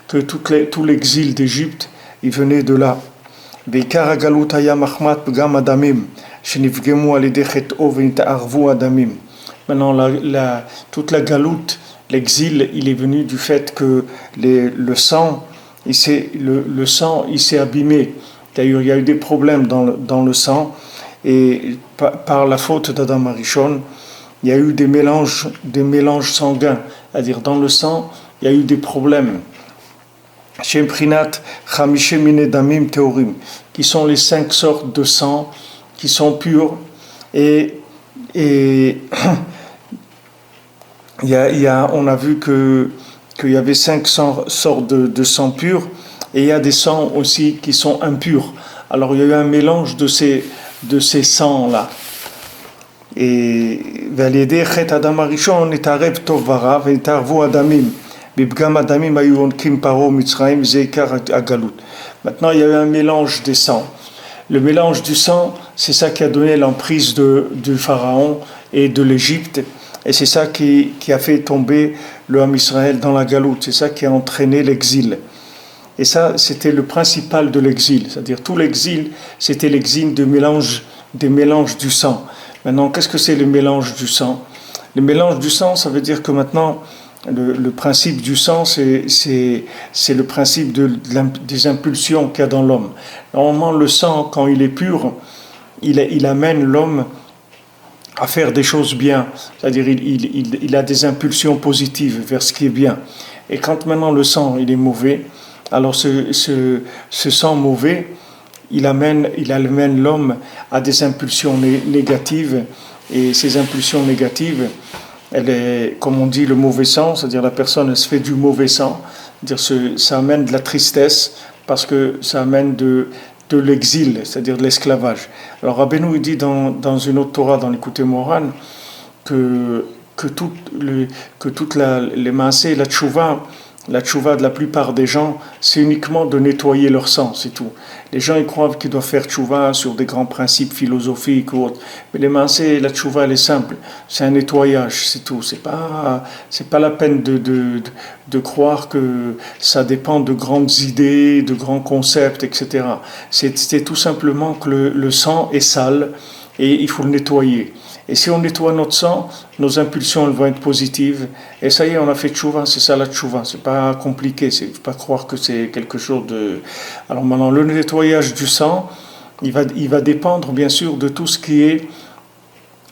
que tout l'exil d'Égypte, il venait de là. Maintenant, toute la galoute, l'exil, il est venu du fait que le sang, il s'est abîmé. D'ailleurs, il y a eu des problèmes dans le sang. Et par la faute d'Adam harishon, il y a eu des mélanges sanguins, c'est-à-dire dans le sang, il y a eu des problèmes. Shem Prinat Chamishe Mine Damim Teorim, qui sont les 5 sortes de sang qui sont purs. Et on a vu qu'il y avait 5 sortes de sang purs, et il y a des sangs aussi qui sont impurs. Alors il y a eu un mélange de ces sangs-là. Et Validé Chet Adam Arishon Netarev Tov Varav Netarvu Adamim Bibgam Adamim Ayuonkim Paro Mitzraim Zeikar Agalut. Maintenant il y a eu un mélange des sangs. Le mélange du sang, c'est ça qui a donné l'emprise du Pharaon et de l'Égypte, et c'est ça qui a fait tomber le Ham Israël dans la galoute, c'est ça qui a entraîné l'exil. Et ça, c'était le principal de l'exil, c'est-à-dire tout l'exil, c'était l'exil des mélanges du sang. Maintenant, qu'est-ce que c'est le mélange du sang? Le mélange du sang, ça veut dire que maintenant, le principe du sang, c'est le principe des impulsions qu'il y a dans l'homme. Normalement, le sang, quand il est pur, il amène l'homme à faire des choses bien. C'est-à-dire, il a des impulsions positives vers ce qui est bien. Et quand maintenant le sang, il est mauvais, alors ce sang mauvais, il amène l'homme à des impulsions négatives, et ces impulsions négatives, elle est, comme on dit, le mauvais sang, c'est-à-dire la personne elle se fait du mauvais sang, c'est-à-dire ça amène de la tristesse parce que ça amène de l'exil, c'est-à-dire de l'esclavage. Alors Rabbeinu il dit dans une autre Torah, dans l'Écoute Moran, que toutes les maaseh, la tchouva de la plupart des gens, c'est uniquement de nettoyer leur sang, c'est tout. Les gens ils croient qu'ils doivent faire tchouva sur des grands principes philosophiques ou autres. Mais les maaseh, la tchouva elle est simple, c'est un nettoyage, c'est tout. C'est pas la peine de croire que ça dépend de grandes idées, de grands concepts, etc. C'est tout simplement que le sang est sale et il faut le nettoyer. Et si on nettoie notre sang, nos impulsions elles vont être positives. Et ça y est, on a fait tchouva, c'est ça la tchouva. C'est pas compliqué, il ne faut pas croire que c'est quelque chose de... Alors maintenant, le nettoyage du sang, il va dépendre bien sûr de tout ce qui est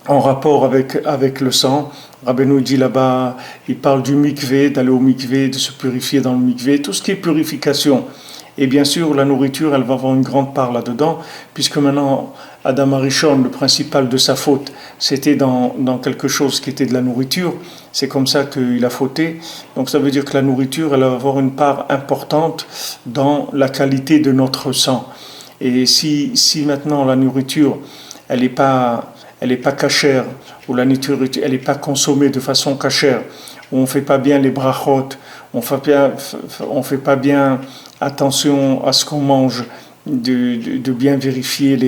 en rapport avec le sang. Rabbeinu dit là-bas, il parle du mikvé, d'aller au mikvé, de se purifier dans le mikvé, tout ce qui est purification. Et bien sûr, la nourriture, elle va avoir une grande part là-dedans, puisque maintenant, Adam Arishon, le principal de sa faute, c'était dans quelque chose qui était de la nourriture. C'est comme ça qu'il a fauté. Donc ça veut dire que la nourriture, elle va avoir une part importante dans la qualité de notre sang. Et si maintenant la nourriture, elle n'est pas cachère, ou la nourriture, elle n'est pas consommée de façon cachère, où on ne fait pas bien les brachot, on fait pas bien attention à ce qu'on mange, de bien vérifier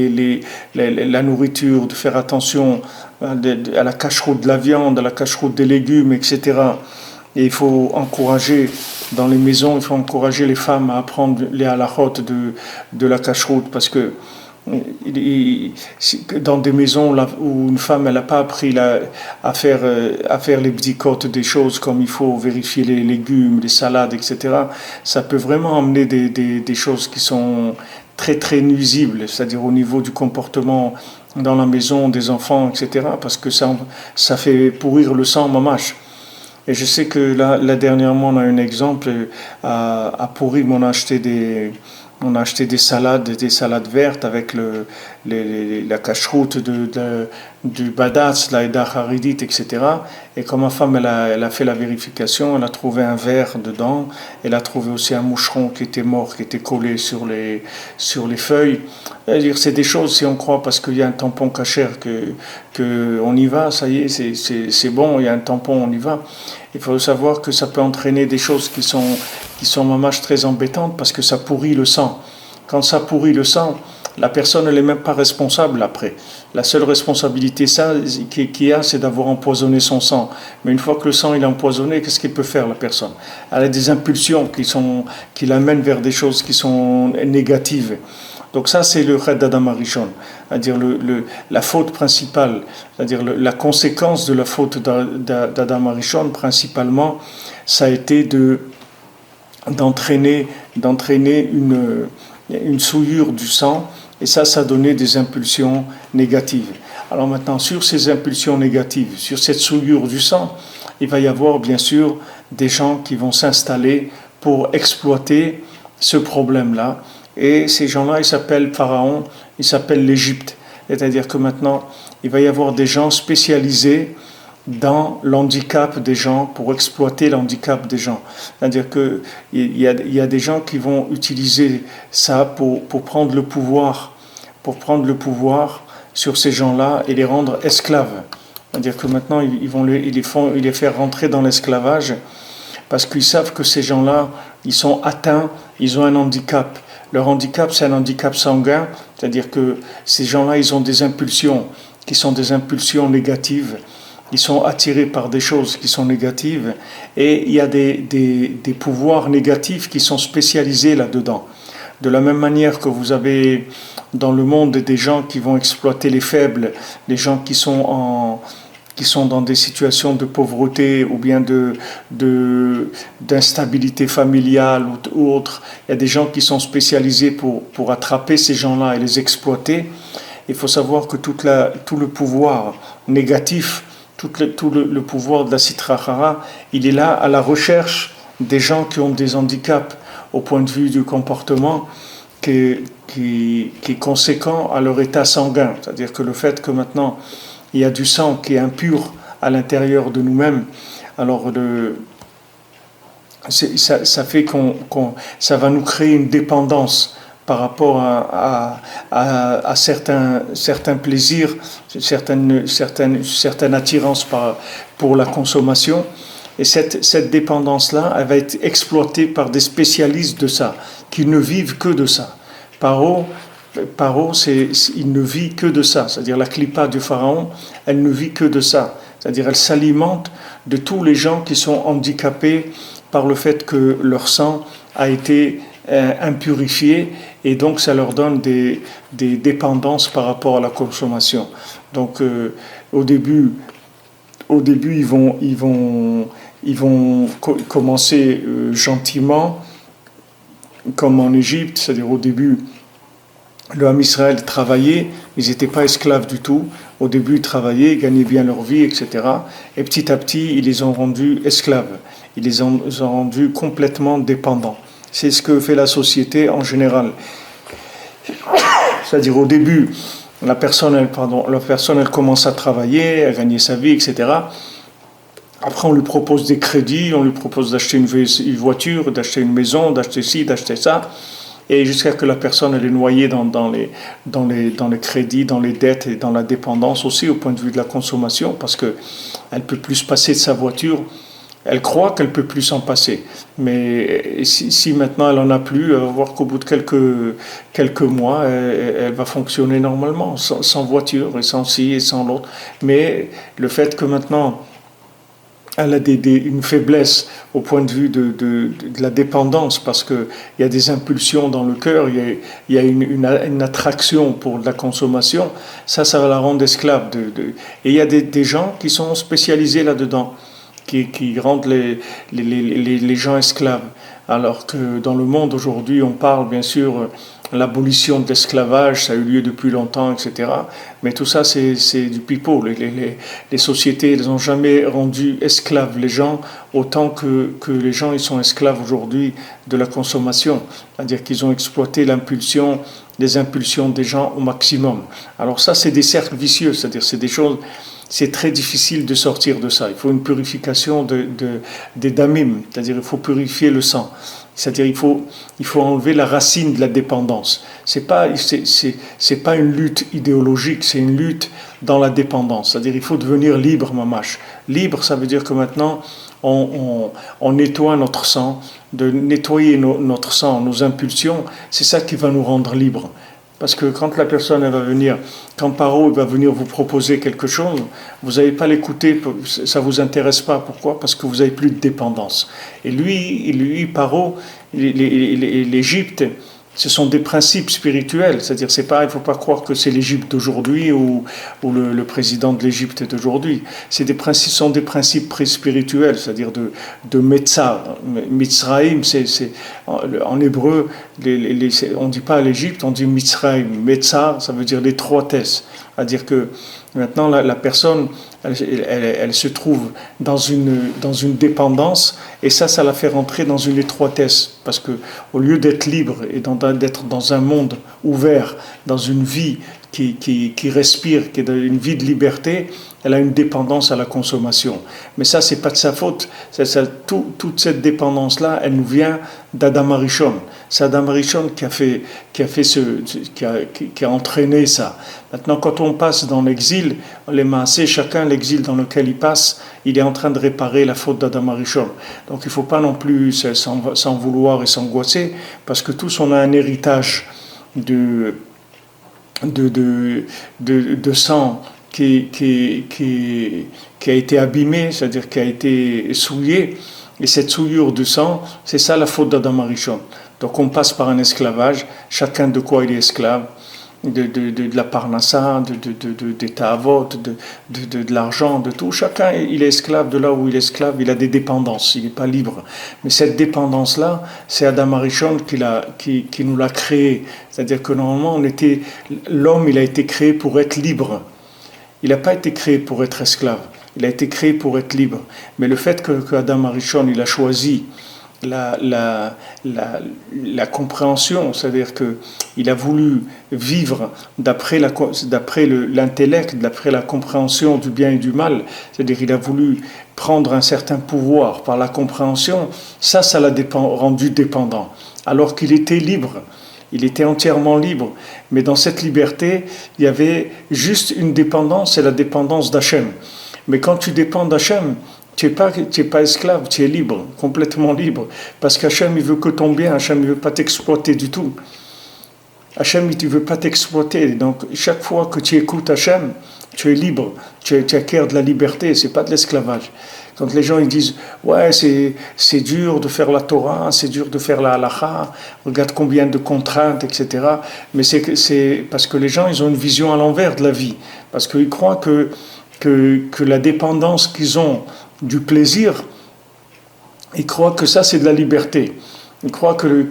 la nourriture, de faire attention à la cacheroute de la viande, à la cacheroute des légumes, etc. Et il faut encourager, dans les maisons, il faut encourager les femmes à apprendre les halachot de la cacheroute, parce que dans des maisons où une femme elle n'a pas appris à faire les bdikot des choses comme il faut, vérifier les légumes, les salades, etc., ça peut vraiment amener des choses qui sont très très nuisibles, c'est-à-dire au niveau du comportement dans la maison des enfants, etc., parce que ça fait pourrir le sang mamash. Et je sais que là dernièrement on a un exemple à Purim, on a acheté des salades vertes avec la cacheroute du Badatz, la Eda Haridite, etc. Et quand ma femme elle a fait la vérification, elle a trouvé un verre dedans, elle a trouvé aussi un moucheron qui était mort, qui était collé sur les feuilles. C'est-à-dire, c'est des choses, si on croit, parce qu'il y a un tampon cachère que on y va, ça y est, c'est bon, il y a un tampon, on y va. Il faut savoir que ça peut entraîner des choses qui sont mamash très embêtantes parce que ça pourrit le sang. Quand ça pourrit le sang, la personne n'est même pas responsable après. La seule responsabilité qu'il y a, c'est d'avoir empoisonné son sang. Mais une fois que le sang il est empoisonné, qu'est-ce qu'il peut faire la personne? Elle a des impulsions qui l'amènent vers des choses qui sont négatives. Donc ça, c'est le Chet d'Adam Arishon, c'est-à-dire la faute principale, c'est-à-dire la conséquence de la faute d'Adam Arishon, principalement, ça a été d'entraîner une souillure du sang, et ça a donné des impulsions négatives. Alors maintenant, sur ces impulsions négatives, sur cette souillure du sang, il va y avoir bien sûr des gens qui vont s'installer pour exploiter ce problème-là. Et ces gens-là, ils s'appellent Pharaon, ils s'appellent l'Égypte. C'est-à-dire que maintenant, il va y avoir des gens spécialisés dans l'handicap des gens, pour exploiter l'handicap des gens. C'est-à-dire qu'il y a des gens qui vont utiliser ça pour prendre le pouvoir, sur ces gens-là et les rendre esclaves. C'est-à-dire que maintenant, ils les faire rentrer dans l'esclavage parce qu'ils savent que ces gens-là, ils sont atteints, ils ont un handicap. Leur handicap, c'est un handicap sanguin, c'est-à-dire que ces gens-là, ils ont des impulsions qui sont des impulsions négatives. Ils sont attirés par des choses qui sont négatives et il y a des pouvoirs négatifs qui sont spécialisés là-dedans. De la même manière que vous avez dans le monde des gens qui vont exploiter les faibles, les gens qui sont dans des situations de pauvreté ou bien d'instabilité familiale ou autre. Il y a des gens qui sont spécialisés pour attraper ces gens-là et les exploiter. Il faut savoir que tout le pouvoir négatif, tout le pouvoir de la Sitra Achra, il est là à la recherche des gens qui ont des handicaps au point de vue du comportement qui est conséquent à leur état sanguin. C'est-à-dire que le fait que maintenant il y a du sang qui est impur à l'intérieur de nous-mêmes, alors ça fait ça va nous créer une dépendance par rapport à certains plaisirs, certaines attirances pour la consommation. Et cette dépendance-là, elle va être exploitée par des spécialistes de ça, qui ne vivent que de ça. Paro, il ne vit que de ça. C'est-à-dire la clipa du pharaon, elle ne vit que de ça. C'est-à-dire elle s'alimente de tous les gens qui sont handicapés par le fait que leur sang a été impurifié et donc ça leur donne des dépendances par rapport à la consommation. Donc au début ils vont commencer gentiment comme en Égypte, c'est-à-dire au début le Ham Israël travaillait, ils n'étaient pas esclaves du tout. Au début, ils travaillaient, ils gagnaient bien leur vie, etc. Et petit à petit, ils les ont rendus esclaves. Ils les ont rendus complètement dépendants. C'est ce que fait la société en général. C'est-à-dire au début, la personne, elle commence à travailler, à gagner sa vie, etc. Après, on lui propose des crédits, on lui propose d'acheter une voiture, d'acheter une maison, d'acheter ci, d'acheter ça. Et jusqu'à ce que la personne elle est noyée dans les crédits, dans les dettes et dans la dépendance aussi au point de vue de la consommation, parce qu'elle ne peut plus se passer de sa voiture. Elle croit qu'elle ne peut plus s'en passer. Mais si maintenant elle n'en a plus, elle va voir qu'au bout de quelques mois, elle va fonctionner normalement, sans voiture et sans ci et sans l'autre. Mais le fait que maintenant elle a une faiblesse au point de vue de la dépendance, parce qu'il y a des impulsions dans le cœur, il y a une attraction pour la consommation, ça va la rendre esclave. Et il y a des gens qui sont spécialisés là-dedans, qui rendent les gens esclaves. Alors que dans le monde aujourd'hui, on parle bien sûr l'abolition de l'esclavage, ça a eu lieu depuis longtemps, etc. Mais tout ça, c'est du pipeau. Les sociétés, elles n'ont jamais rendu esclaves les gens autant que les gens ils sont esclaves aujourd'hui de la consommation. C'est-à-dire qu'ils ont exploité les impulsions des gens au maximum. Alors ça, c'est des cercles vicieux, c'est-à-dire c'est des choses... C'est très difficile de sortir de ça. Il faut une purification des damim, c'est-à-dire il faut purifier le sang. C'est-à-dire il faut enlever la racine de la dépendance. C'est pas une lutte idéologique, c'est une lutte dans la dépendance. C'est-à-dire il faut devenir libre, mamash. Libre, ça veut dire que maintenant on nettoie notre sang, de nettoyer notre sang, nos impulsions, c'est ça qui va nous rendre libres. Parce que quand la personne elle va venir, quand Paro va venir vous proposer quelque chose, vous n'allez pas l'écouter, ça ne vous intéresse pas. Pourquoi ? Parce que vous n'avez plus de dépendance. Et lui Paro, l'Égypte, ce sont des principes spirituels. C'est-à-dire, il ne faut pas croire que c'est l'Égypte d'aujourd'hui ou le président de l'Égypte d'aujourd'hui. Ce sont des principes spirituels, c'est-à-dire de Metzar. Mitzraïm, en hébreu, on ne dit pas l'Égypte, on dit Mitzrayim, Metzar, ça veut dire l'étroitesse. C'est-à-dire que maintenant la personne, elle se trouve dans une dépendance, et ça la fait rentrer dans une étroitesse, parce que au lieu d'être libre et d'être dans un monde ouvert, dans une vie qui respire, qui est une vie de liberté, elle a une dépendance à la consommation. Mais ça, c'est pas de sa faute. Toute cette dépendance-là, elle nous vient d'Adam Arishon. C'est Adam Arishon qui a entraîné ça. Maintenant, quand on passe dans l'exil, les Maasé, chacun l'exil dans lequel il passe, il est en train de réparer la faute d'Adam Arishon. Donc, il ne faut pas non plus s'en vouloir et s'angoisser, parce que tous on a un héritage de sang qui a été abîmé, c'est-à-dire qui a été souillé, et cette souillure de sang, c'est ça la faute d'Adam Arishon. Donc on passe par un esclavage, chacun de quoi il est esclave, de la parnassa, des ta'avot, de l'argent, de tout. Chacun il est esclave de là où il est esclave, il a des dépendances, il n'est pas libre. Mais cette dépendance-là, c'est Adam Arishon qui nous l'a créée. C'est-à-dire que normalement, l'homme il a été créé pour être libre. Il n'a pas été créé pour être esclave. Il a été créé pour être libre. Mais le fait que Adam Arishon il a choisi la compréhension, c'est-à-dire qu'il a voulu vivre d'après l'intellect, d'après la compréhension du bien et du mal, c'est-à-dire qu'il a voulu prendre un certain pouvoir par la compréhension, ça l'a rendu dépendant, alors qu'il était libre. Il était entièrement libre, mais dans cette liberté, il y avait juste une dépendance, c'est la dépendance d'Hachem. Mais quand tu dépends d'Hachem, tu n'es pas esclave, tu es libre, complètement libre. Parce qu'Hachem, il veut que ton bien, Hachem, il ne veut pas t'exploiter du tout. Hachem, il ne veut pas t'exploiter. Donc, chaque fois que tu écoutes Hachem, tu es libre, tu acquiers de la liberté, ce n'est pas de l'esclavage. Quand les gens ils disent « Ouais, c'est dur de faire la Torah, c'est dur de faire la halakha, regarde combien de contraintes, etc. » Mais c'est parce que les gens, ils ont une vision à l'envers de la vie. Parce qu'ils croient que la dépendance qu'ils ont du plaisir, ils croient que ça, c'est de la liberté. Ils croient que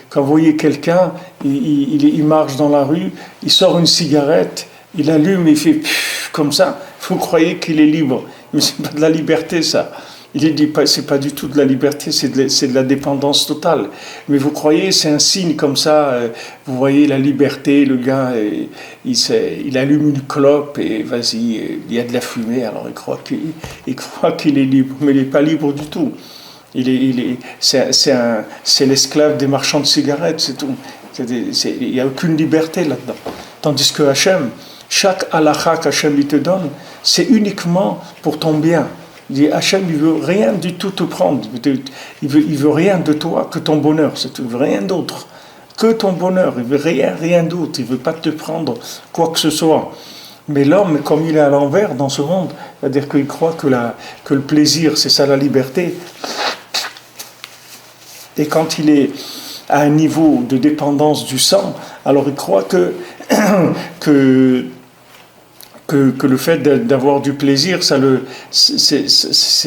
quand vous voyez quelqu'un, il marche dans la rue, il sort une cigarette, il allume et il fait comme ça, vous croyez qu'il est libre. Mais c'est pas de la liberté, ça. Il dit pas, c'est pas du tout de la liberté, c'est de la dépendance totale. Mais vous croyez, c'est un signe comme ça, vous voyez la liberté, le gars, il allume une clope et vas-y, il y a de la fumée, alors il croit qu'il est libre, mais il n'est pas libre du tout. C'est l'esclave des marchands de cigarettes, c'est tout. Il n'y a aucune liberté là-dedans. Tandis que Hachem, chaque halakha qu'Hachem il te donne, c'est uniquement pour ton bien. Il dit, Hachem, il veut rien du tout te prendre. Il veut rien de toi que ton bonheur. C'est tout, il veut rien d'autre que ton bonheur. Il veut rien d'autre. Il veut pas te prendre quoi que ce soit. Mais l'homme, comme il est à l'envers dans ce monde, c'est-à-dire qu'il croit que le plaisir, c'est ça la liberté. Et quand il est à un niveau de dépendance du sang, alors il croit que le fait d'avoir du plaisir, c'est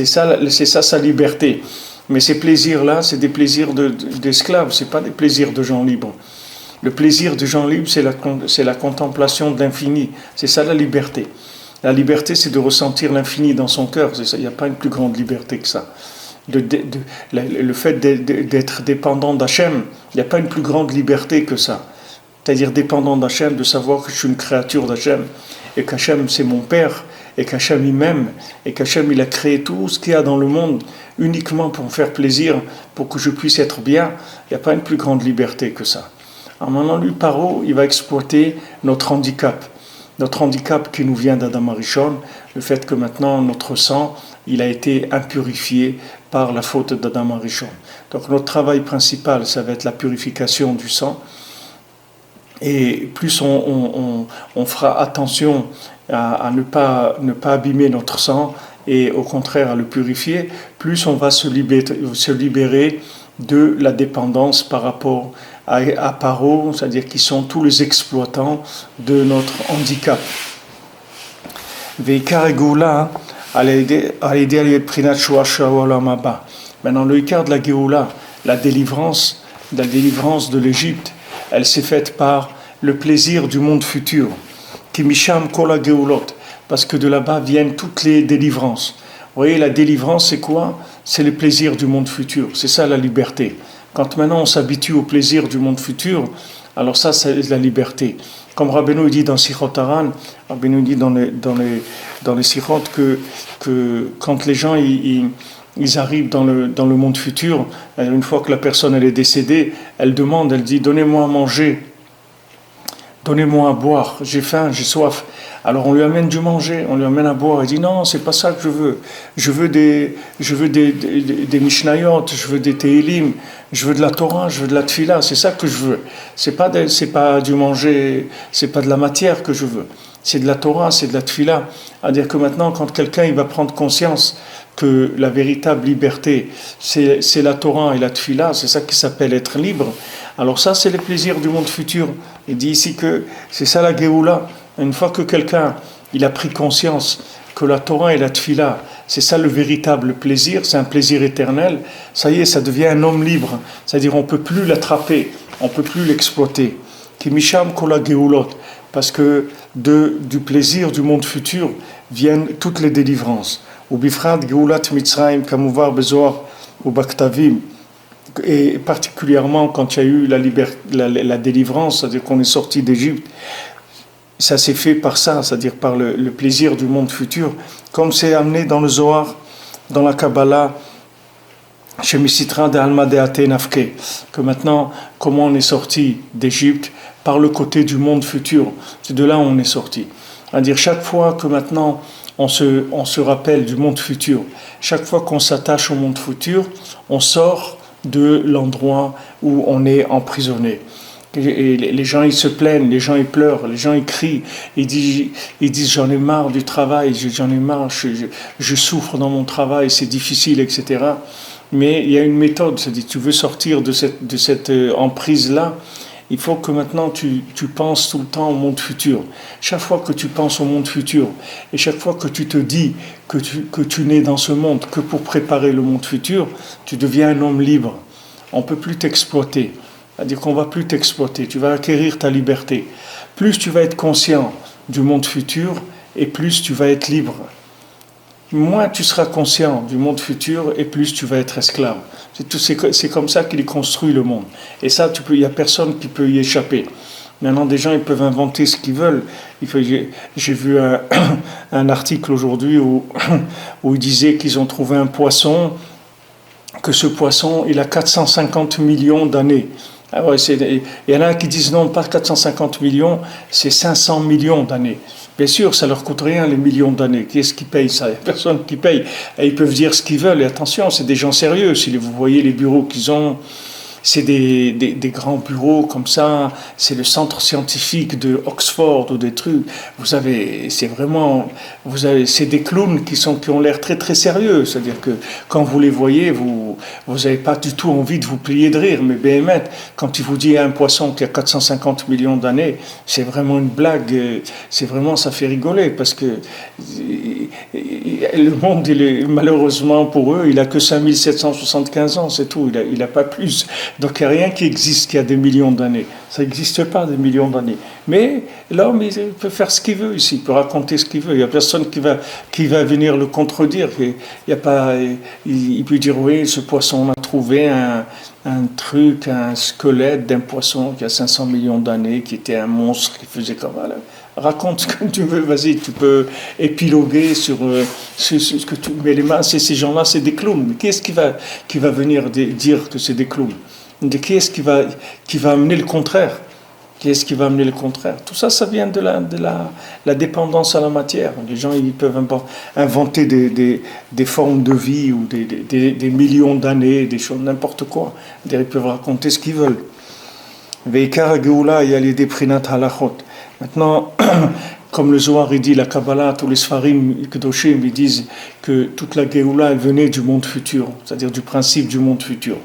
ça sa liberté. Mais ces plaisirs-là, c'est des plaisirs d'esclaves, c'est pas des plaisirs de gens libres. Le plaisir de gens libres, c'est la contemplation de l'infini. C'est ça la liberté. La liberté, c'est de ressentir l'infini dans son cœur. Il n'y a pas une plus grande liberté que ça. Le fait d'être dépendant d'Hachem, il n'y a pas une plus grande liberté que ça. C'est-à-dire dépendant d'Hachem, de savoir que je suis une créature d'Hachem, et qu'Hachem c'est mon Père, et qu'Hachem il m'aime, et qu'Hachem il a créé tout ce qu'il y a dans le monde uniquement pour me faire plaisir, pour que je puisse être bien. Il n'y a pas une plus grande liberté que ça. Alors maintenant, lui, Paro, il va exploiter notre handicap qui nous vient d'Adam Arishon, le fait que maintenant notre sang, il a été impurifié par la faute d'Adam Arishon. Donc notre travail principal, ça va être la purification du sang. Et plus on fera attention à ne pas abîmer notre sang et au contraire à le purifier, plus on va se libérer de la dépendance par rapport à Paro, c'est-à-dire qui sont tous les exploitants de notre handicap. Maintenant le Ikar de la Géoula, la délivrance, la délivrance de l'Égypte, elle s'est faite par le plaisir du monde futur. Kimisham kola geulot, parce que de là-bas viennent toutes les délivrances. Vous voyez, la délivrance, c'est quoi? C'est le plaisir du monde futur. C'est ça la liberté. Quand maintenant on s'habitue au plaisir du monde futur, alors ça, c'est la liberté. Comme Rabbeinu dit dans Sichot Haran, Rabbeinu dit dans les Sichot que quand les gens ils arrivent dans le monde futur, une fois que la personne elle est décédée, elle demande, elle dit, donnez-moi à manger, donnez-moi à boire, j'ai faim, j'ai soif. Alors on lui amène du manger, on lui amène à boire. Il dit non, c'est pas ça que je veux. Je veux des Mishnayot, je veux des Tehilim, je veux de la Torah, je veux de la Tfila. C'est ça que je veux. C'est pas du manger, c'est pas de la matière que je veux. C'est de la Torah, c'est de la Tfila. C'est-à-dire que maintenant, quand quelqu'un il va prendre conscience que la véritable liberté, c'est la Torah et la Tfila, c'est ça qui s'appelle être libre. Alors ça, c'est le plaisir du monde futur. Il dit ici que c'est ça la Géoula. Une fois que quelqu'un il a pris conscience que la Torah et la Tfila, c'est ça le véritable plaisir, c'est un plaisir éternel, ça y est, ça devient un homme libre. C'est-à-dire on ne peut plus l'attraper, on ne peut plus l'exploiter. Kimisham kola geulot, parce que du plaisir du monde futur viennent toutes les délivrances. Ou bifrat geulat mitzrayim kamuvar bezoar ou baktavim. Et particulièrement quand il y a eu la délivrance, c'est-à-dire qu'on est sorti d'Égypte, ça s'est fait par ça, c'est-à-dire par le plaisir du monde futur, comme c'est amené dans le Zohar, dans la Kabbalah, chez Misitra de Alma de Atenafke, que maintenant, comment on est sorti d'Égypte, par le côté du monde futur, c'est de là où on est sorti. C'est-à-dire chaque fois que maintenant on se rappelle du monde futur, chaque fois qu'on s'attache au monde futur, on sort de l'endroit où on est emprisonné. Et les gens ils se plaignent, les gens ils pleurent, les gens ils crient, ils disent j'en ai marre du travail, j'en ai marre, je souffre dans mon travail, c'est difficile, etc. Mais il y a une méthode, c'est-à-dire tu veux sortir de cette emprise-là, il faut que maintenant tu penses tout le temps au monde futur. Chaque fois que tu penses au monde futur et chaque fois que tu te dis que tu n'es dans ce monde que pour préparer le monde futur, tu deviens un homme libre. On ne peut plus t'exploiter. C'est-à-dire qu'on ne va plus t'exploiter, tu vas acquérir ta liberté. Plus tu vas être conscient du monde futur et plus tu vas être libre. Moins tu seras conscient du monde futur et plus tu vas être esclave. C'est comme ça qu'il construit le monde. Et ça, il n'y a personne qui peut y échapper. Maintenant, des gens ils peuvent inventer ce qu'ils veulent. J'ai vu un article aujourd'hui où il disait qu'ils ont trouvé un poisson, que ce poisson, il a 450 millions d'années. Ah ouais, il y en a qui disent non, pas 450 millions, c'est 500 millions d'années. Bien sûr, ça leur coûte rien les millions d'années. Qui est-ce qui paye ça? Il n'y a personne qui paye. Et ils peuvent dire ce qu'ils veulent. Et attention, c'est des gens sérieux. Si vous voyez les bureaux qu'ils ont, c'est des grands bureaux comme ça. C'est le centre scientifique de Oxford ou des trucs. Vous savez, c'est des clowns qui ont l'air très très sérieux. C'est-à-dire que quand vous les voyez, vous n'avez pas du tout envie de vous plier de rire. Mais BMF, quand il vous dit un poisson qui a 450 millions d'années, c'est vraiment une blague. C'est vraiment, ça fait rigoler parce que le monde, malheureusement pour eux, il n'a que 5775 ans, c'est tout. Il n'a pas plus. Donc il n'y a rien qui existe qui a des millions d'années. Ça n'existe pas des millions d'années. Mais l'homme, il peut faire ce qu'il veut ici, il peut raconter ce qu'il veut. Il n'y a personne qui va venir le contredire. Il peut dire oui, ce poisson, on a trouvé un squelette d'un poisson qui a 500 millions d'années, qui était un monstre, qui faisait comme ça. Raconte ce que tu veux, vas-y, tu peux épiloguer sur ce que tu mets les mains. Ces gens-là, c'est des clowns. Mais qui est-ce qui va venir dire que c'est des clowns? Qui est-ce qui va amener le contraire? Qui est-ce qui va amener le contraire? Tout ça, ça vient de la dépendance à la matière. Les gens, ils peuvent inventer des formes de vie ou des millions d'années, des choses, n'importe quoi. Ils peuvent raconter ce qu'ils veulent. Veikar Geoula, il y a les déprinat halachot. Maintenant, comme le Zohar il dit, la Kabbalah, tous les Sfarim, Kedoshim, ils disent que toute la Géoula, elle venait du monde futur, c'est-à-dire du principe du monde futur.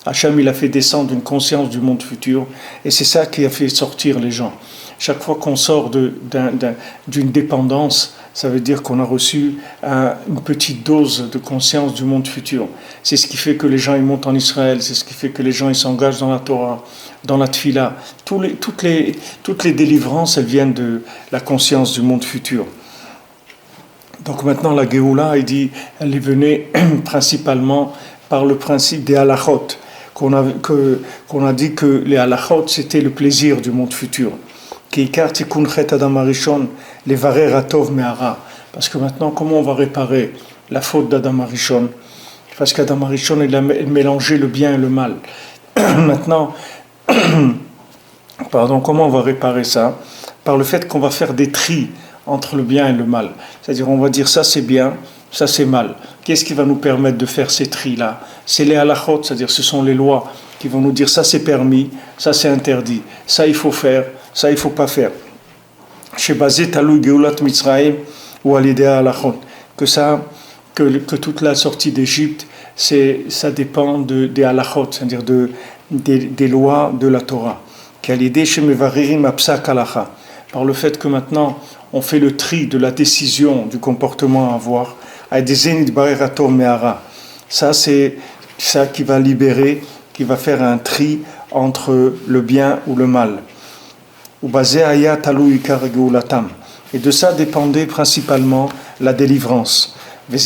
Hacham, il a fait descendre une conscience du monde futur, et c'est ça qui a fait sortir les gens. Chaque fois qu'on sort d'une dépendance, ça veut dire qu'on a reçu une petite dose de conscience du monde futur. C'est ce qui fait que les gens ils montent en Israël, c'est ce qui fait que les gens ils s'engagent dans la Torah, dans la Tfila. Toutes les délivrances, elles viennent de la conscience du monde futur. Donc maintenant la Géoula, elle est venue principalement par le principe des halachot, qu'on a dit que les halachot c'était le plaisir du monde futur. Parce que maintenant, comment on va réparer la faute d'Adam Arishon? Parce qu'Adam Arishon, il a mélangé le bien et le mal. Maintenant, comment on va réparer ça? Par le fait qu'on va faire des tris entre le bien et le mal. C'est-à-dire, on va dire ça c'est bien, ça c'est mal. Qu'est-ce qui va nous permettre de faire ces tris-là? C'est les halachot, c'est-à-dire ce sont les lois qui vont nous dire ça c'est permis, ça c'est interdit, ça il faut faire, ça il ne faut pas faire. Chez Bazé Talou Geulat Mitzraïm ou à l'idée halachot, que toute la sortie d'Égypte, ça dépend des halachot, c'est-à-dire des lois de la Torah. Qu'à l'idée chez Mevaririm Apsak Halacha, par le fait que maintenant on fait le tri de la décision du comportement à avoir, à des Zenit Barerato Meara. Ça c'est ça qui va libérer, qui va faire un tri entre le bien ou le mal. Et de ça dépendait principalement la délivrance. Et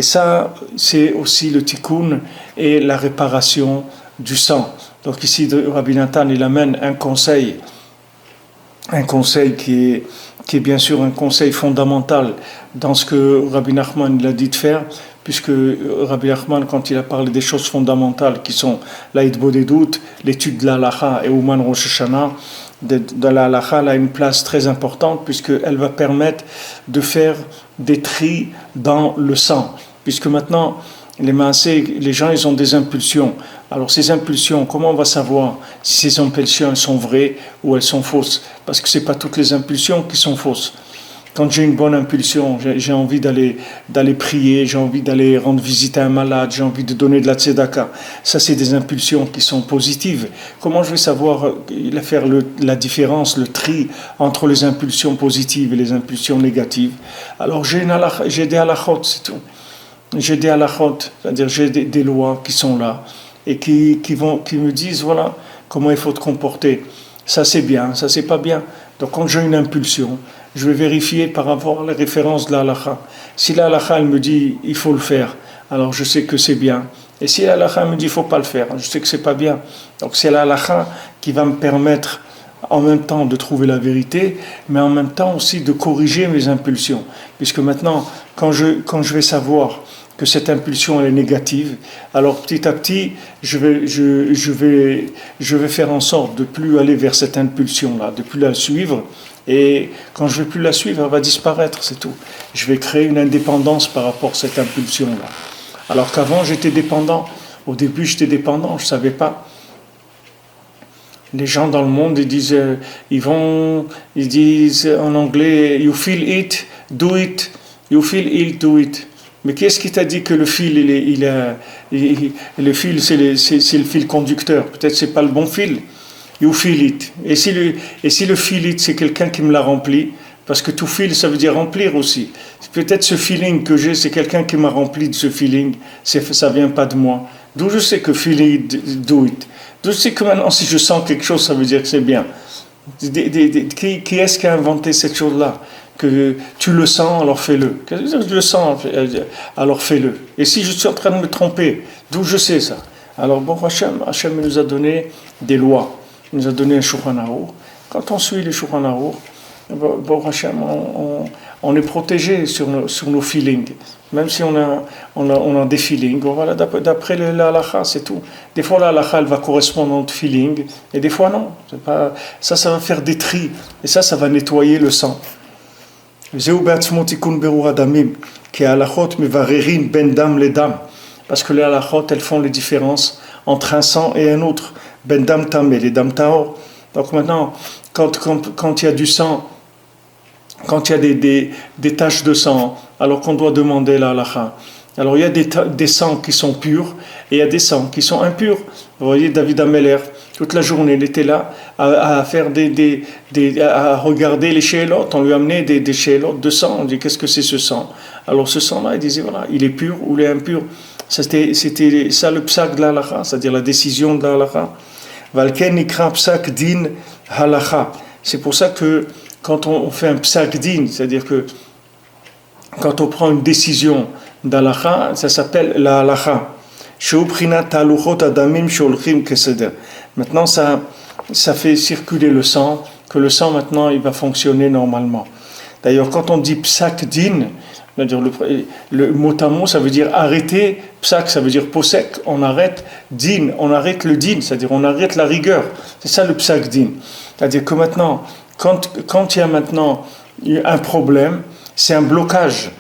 ça, c'est aussi le tikkun et la réparation du sang. Donc ici, Rabbi Nathan, il amène un conseil qui est bien sûr un conseil fondamental dans ce que Rabbi Nachman l'a dit de faire, puisque Rabbi Nachman, quand il a parlé des choses fondamentales qui sont l'Aïd Bodedut, l'étude de la halacha et Ouman Rosh Hashanah, de la halacha, elle a une place très importante puisqu'elle va permettre de faire des tris dans le sang. Puisque maintenant, les gens, ils ont des impulsions. Alors ces impulsions, comment on va savoir si ces impulsions elles sont vraies ou elles sont fausses? Parce que ce n'est pas toutes les impulsions qui sont fausses. Quand j'ai une bonne impulsion, j'ai envie d'aller prier, j'ai envie d'aller rendre visite à un malade, j'ai envie de donner de la tzedaka. Ça, c'est des impulsions qui sont positives. Comment je vais savoir faire la différence, le tri entre les impulsions positives et les impulsions négatives? Alors j'ai des halachot, c'est tout. J'ai des halachot, c'est-à-dire j'ai des lois qui sont là et qui me disent voilà comment il faut te comporter. Ça c'est bien, ça c'est pas bien. Donc quand j'ai une impulsion, je vais vérifier par rapport à la référence de la halakha. Si la halakha elle me dit il faut le faire, alors je sais que c'est bien. Et si la halakha me dit il faut pas le faire, je sais que c'est pas bien. Donc c'est la halakha qui va me permettre en même temps de trouver la vérité, mais en même temps aussi de corriger mes impulsions. Puisque maintenant, quand je vais savoir que cette impulsion elle est négative, alors petit à petit, je vais faire en sorte de plus aller vers cette impulsion-là, de plus la suivre. Et quand je ne vais plus la suivre, elle va disparaître, c'est tout. Je vais créer une indépendance par rapport à cette impulsion-là. Alors qu'avant, j'étais dépendant. Au début, j'étais dépendant, je ne savais pas. Les gens dans le monde, ils disent en anglais, you feel it, do it. You feel it, do it. Mais qu'est-ce qui t'a dit que le fil, le fil, c'est le fil conducteur? Peut-être que ce n'est pas le bon fil. You feel it. Et si le feel it, c'est quelqu'un qui me l'a rempli, parce que tout feel, ça veut dire remplir aussi. Peut-être ce feeling que j'ai, c'est quelqu'un qui m'a rempli de ce feeling, ça vient pas de moi. D'où je sais que feel it, do it. D'où je sais que maintenant, si je sens quelque chose, ça veut dire que c'est bien. Qui est-ce qui a inventé cette chose-là? Que tu le sens, alors fais-le. Qu'est-ce que je le sens, alors fais-le. Et si je suis en train de me tromper, d'où je sais ça? Alors bon, Hachem nous a donné des lois. Il nous a donné un Shulchan Aruch. Quand on suit les Shulchan Aruch, bon Hachem, on est protégé sur nos feelings. Même si on a des feelings, voilà, d'après la halakha, c'est tout. Des fois, la halakha, elle va correspondre à notre feeling, et des fois, non. Ça va faire des tris, et ça va nettoyer le sang. Parce que les halachot, elles font les différences entre un sang et un autre. Ben dam tamé, les dam taor. Donc maintenant, quand il y a du sang, quand il y a des taches de sang, alors qu'on doit demander la halakha. Alors il y a des sangs qui sont purs et il y a des sangs qui sont impurs. Vous voyez David Ameller, toute la journée il était là à faire à regarder les shélotes. On lui a amené des shélotes de sang. On dit qu'est-ce que c'est ce sang? Alors ce sang-là, il disait voilà, il est pur ou il est impur. C'était ça le psak de la halakha, c'est-à-dire la décision de la halakha. Valken nikra psak din halakha. C'est pour ça que quand on fait un psak din, c'est-à-dire que quand on prend une décision d'halakha, ça s'appelle la halakha. Maintenant, ça fait circuler le sang, que le sang maintenant il va fonctionner normalement. D'ailleurs, quand on dit psak din, le mot à mot, ça veut dire arrêter, psak, ça veut dire posek, on arrête, din, on arrête le din, c'est-à-dire on arrête la rigueur. C'est ça le psak din. C'est-à-dire que maintenant, quand il y a maintenant un problème, c'est un blocage,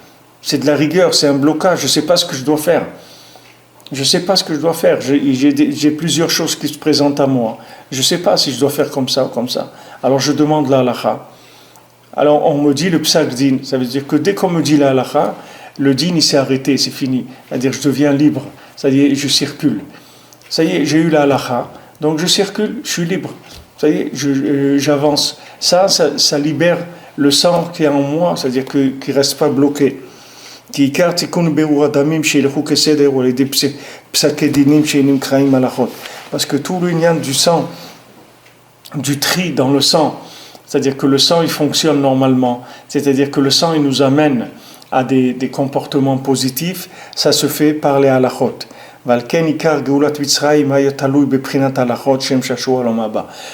c'est de la rigueur, c'est un blocage, je ne sais pas ce que je dois faire. Je ne sais pas ce que je dois faire. J'ai plusieurs choses qui se présentent à moi. Je ne sais pas si je dois faire comme ça ou comme ça. Alors je demande la halakha. Alors on me dit le psak din. Ça veut dire que dès qu'on me dit la halakha, le din il s'est arrêté, c'est fini. C'est-à-dire je deviens libre. C'est-à-dire je circule. Ça y est, j'ai eu la halakha. Donc je circule, je suis libre. Ça y est, j'avance. Ça libère le sang qui est en moi. C'est-à-dire qu'il ne reste pas bloqué. Parce que tout l'union du sang, du tri dans le sang, c'est-à-dire que le sang il fonctionne normalement, c'est-à-dire que le sang il nous amène à des comportements positifs, ça se fait par les halachot.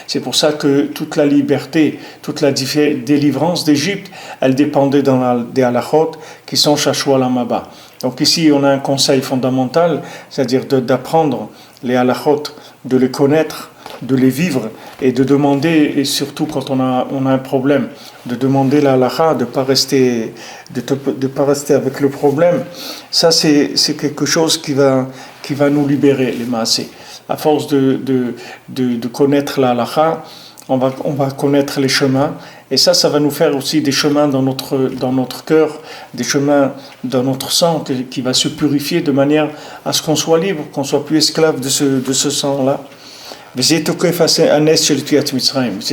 C'est pour ça que toute la liberté, toute la délivrance d'Égypte, elle dépendait des halachot qui sont Shashua Lamaba. Donc ici, on a un conseil fondamental, c'est-à-dire d'apprendre les halachot, de les connaître, de les vivre et de demander, et surtout quand on a un problème, de demander la halakha, de ne pas rester avec le problème. Ça, c'est quelque chose qui va nous libérer, les maasé. À force de connaître la halakha, on va connaître les chemins, et ça va nous faire aussi des chemins dans notre cœur, des chemins dans notre sang qui va se purifier de manière à ce qu'on soit libre, qu'on soit plus esclave de ce sang-là. C'est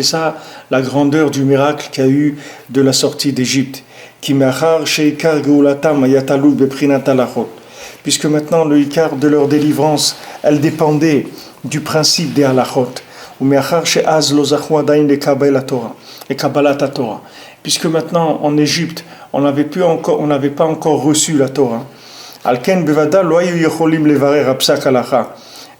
ça la grandeur du miracle qu'il y a eu de la sortie d'Égypte. Puisque maintenant le ikar de leur délivrance, elle dépendait du principe des halachot. Puisque maintenant en Égypte, on n'avait pas encore reçu la Torah.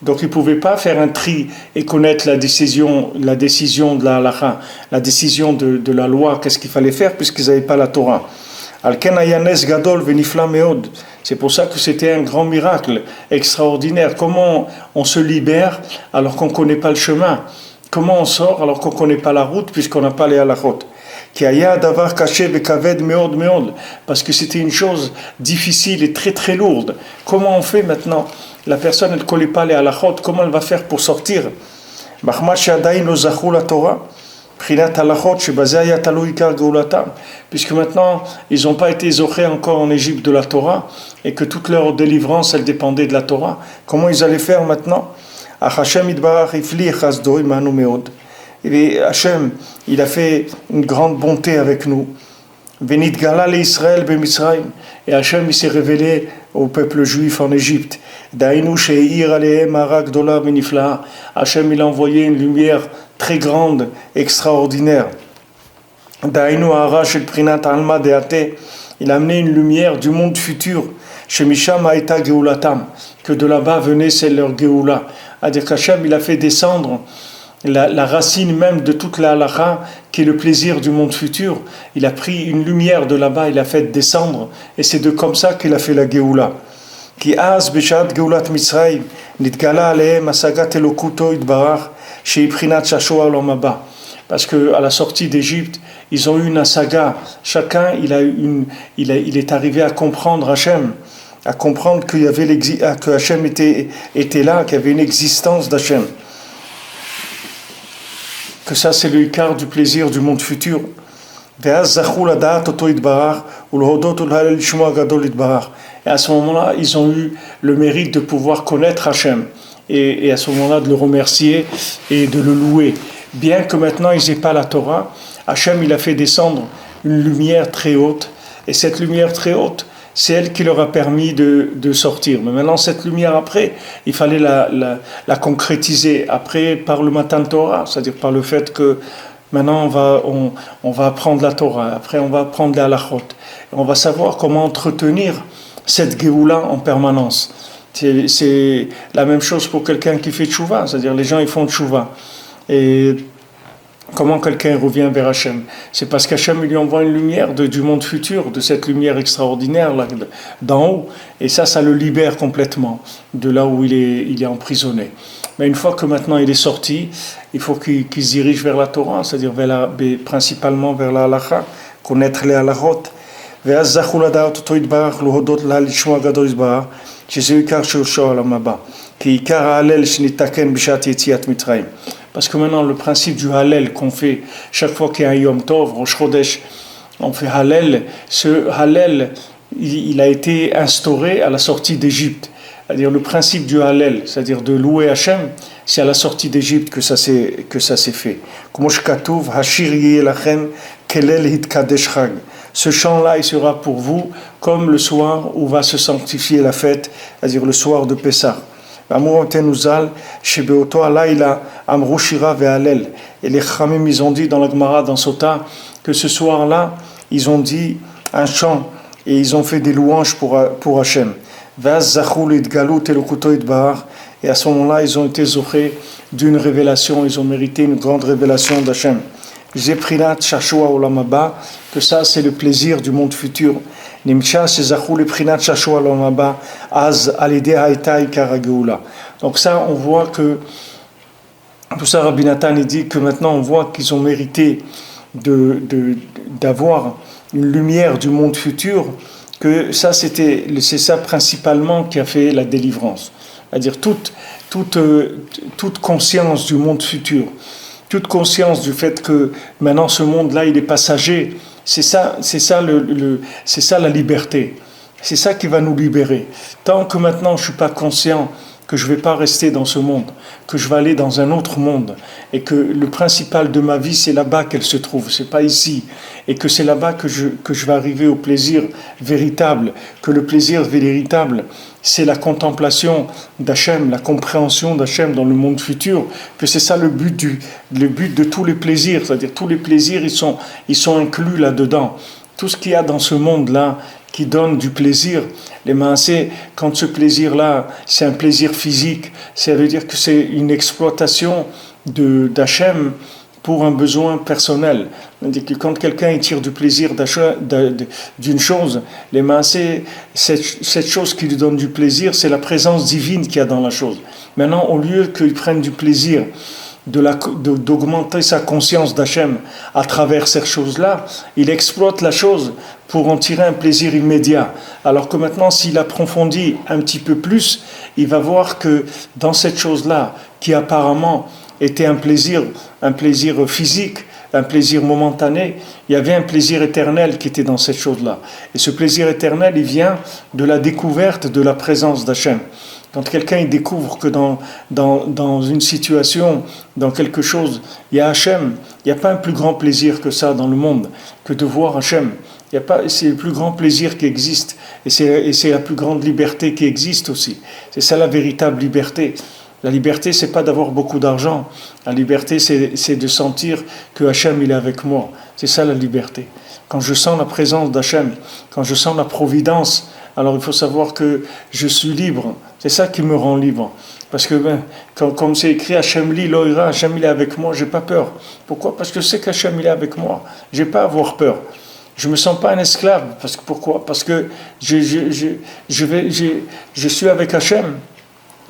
Donc ils ne pouvaient pas faire un tri et connaître la décision de la halakha, la décision de la loi, qu'est-ce qu'il fallait faire puisqu'ils n'avaient pas la Torah. C'est pour ça que c'était un grand miracle extraordinaire. Comment on se libère alors qu'on ne connaît pas le chemin? Comment on sort alors qu'on ne connaît pas la route puisqu'on n'a pas les halachot? Parce que c'était une chose difficile et très très lourde. Comment on fait maintenant? La personne ne connaît pas les halachot, comment elle va faire pour sortir? Puisque maintenant ils n'ont pas été zochés encore en Égypte de la Torah et que toute leur délivrance elle dépendait de la Torah, comment ils allaient faire maintenant? Et Hachem, il a fait une grande bonté avec nous. Et Hachem il s'est révélé au peuple juif en Égypte. Hachem il a envoyé une lumière très grande, extraordinaire. Il a amené une lumière du monde futur. Que de là-bas venait c'est leur Géoula. C'est-à-dire qu'Hachem il a fait descendre la racine même de toute la halakha, qui est le plaisir du monde futur. Il a pris une lumière de là-bas, il a fait descendre, et c'est comme ça qu'il a fait la Géoula. Qui az beshat Géoulat Mitzrayim nitgala alehem asagat elokuto itbarach sheibrinat shashua olamaba. Parce que à la sortie d'Égypte, ils ont eu une saga. Chacun, il est arrivé à comprendre Hachem, à comprendre que Hachem était là, qu'il y avait une existence d'Hachem. Que ça c'est le ikar du plaisir du monde futur. Et à ce moment-là, ils ont eu le mérite de pouvoir connaître Hachem. Et à ce moment-là, de le remercier et de le louer. bien que maintenant ils n'aient pas la Torah, Hachem il a fait descendre une lumière très haute, et cette lumière très haute, c'est elle qui leur a permis de sortir. Mais maintenant, cette lumière après, il fallait la concrétiser après par le Matan Torah, c'est-à-dire par le fait que maintenant on va apprendre la Torah, après on va apprendre la halachot, on va savoir comment entretenir cette Géoula en permanence. C'est la même chose pour quelqu'un qui fait tchouva, c'est-à-dire les gens ils font tchouva. Et comment quelqu'un revient vers Hachem? C'est parce qu'Hachem lui envoie une lumière du monde futur, de cette lumière extraordinaire là, d'en haut. Et ça le libère complètement de là où il est emprisonné. Mais une fois que maintenant il est sorti, il faut qu'il se dirige vers la Torah, c'est-à-dire principalement vers la halacha, connaître les halachot. ואז זכו לדעת אותו יתברך להודות לה לשמו הגדול יתברך שזה עיקר שורשו העולם הבא כי עיקר ההלל שנתקן בשעת יציאת מצרים. Parce que maintenant le principe du Hallel qu'on fait chaque fois qu'il y a un Yom Tov, Rosh Chodesh, on fait Hallel. Ce Hallel il a été instauré à la sortie d'Égypte. C'est-à-dire le principe du Hallel, c'est-à-dire de louer Hachem, c'est à la sortie d'Égypte que ça s'est fait. Comme Shkatouv, Hashir Yelachem, Kelel Hitkadesh Chag. Ce chant-là, il sera pour vous comme le soir où va se sanctifier la fête, c'est-à-dire le soir de Pessah. Amour Tenuzal, Shebeoto Alayla, Amrou Shira Ve'alel. Et les Chamim, ils ont dit dans la Gemara, dans Sota, que ce soir-là, ils ont dit un chant et ils ont fait des louanges pour Hachem. Vaz Zachul Idgalut Elokuto Idbar. Et à ce moment-là, ils ont été zochés d'une révélation, ils ont mérité une grande révélation d'Hachem. Zeprinat Shashua Olam Haba, que ça c'est le plaisir du monde futur. Nimcha Sezachu le Prinat Shashua Olam Haba, Az Alide Haïta Ikara Geoula. Donc ça, on voit que, tout ça Rabbi Nathan il dit que maintenant on voit qu'ils ont mérité d'avoir une lumière du monde futur, que ça c'est ça principalement qui a fait la délivrance. C'est-à-dire toute conscience du monde futur. Toute conscience du fait que maintenant ce monde-là il est passager, c'est ça la liberté, c'est ça qui va nous libérer. Tant que maintenant je suis pas conscient que je vais pas rester dans ce monde, que je vais aller dans un autre monde, et que le principal de ma vie c'est là-bas qu'elle se trouve, c'est pas ici, et que c'est là-bas que je vais arriver au plaisir véritable, que le plaisir véritable c'est la contemplation d'Hachem, la compréhension d'Hachem dans le monde futur, que c'est ça le but de tous les plaisirs, c'est-à-dire tous les plaisirs ils sont inclus là-dedans. Tout ce qu'il y a dans ce monde-là qui donne du plaisir, les maasé, quand ce plaisir-là, c'est un plaisir physique, ça veut dire que c'est une exploitation d'Hachem pour un besoin personnel. C'est-à-dire que quand quelqu'un tire du plaisir d'une chose, les maasé, cette chose qui lui donne du plaisir, c'est la présence divine qu'il y a dans la chose. Maintenant, au lieu qu'il prenne du plaisir d'augmenter sa conscience d'Hachem à travers ces choses-là, il exploite la chose pour en tirer un plaisir immédiat. Alors que maintenant, s'il approfondit un petit peu plus, il va voir que dans cette chose-là, qui apparemment était un plaisir physique, un plaisir momentané, il y avait un plaisir éternel qui était dans cette chose-là. Et ce plaisir éternel, il vient de la découverte de la présence d'Hachem. Quand quelqu'un il découvre que dans une situation, dans quelque chose, il y a Hachem, il n'y a pas un plus grand plaisir que ça dans le monde, que de voir Hachem. C'est le plus grand plaisir qui existe, et c'est la plus grande liberté qui existe aussi. C'est ça la véritable liberté. La liberté, c'est pas d'avoir beaucoup d'argent. La liberté, c'est de sentir que Hachem, il est avec moi. C'est ça la liberté. Quand je sens la présence d'Hachem, quand je sens la providence, alors il faut savoir que je suis libre. C'est ça qui me rend libre. Parce que comme c'est écrit Hachem li loira, Hachem il est avec moi, j'ai pas peur. Pourquoi? Parce que je sais qu'Hachem il est avec moi. J'ai pas à avoir peur. Je me sens pas un esclave. Pourquoi? Parce que je suis avec Hachem.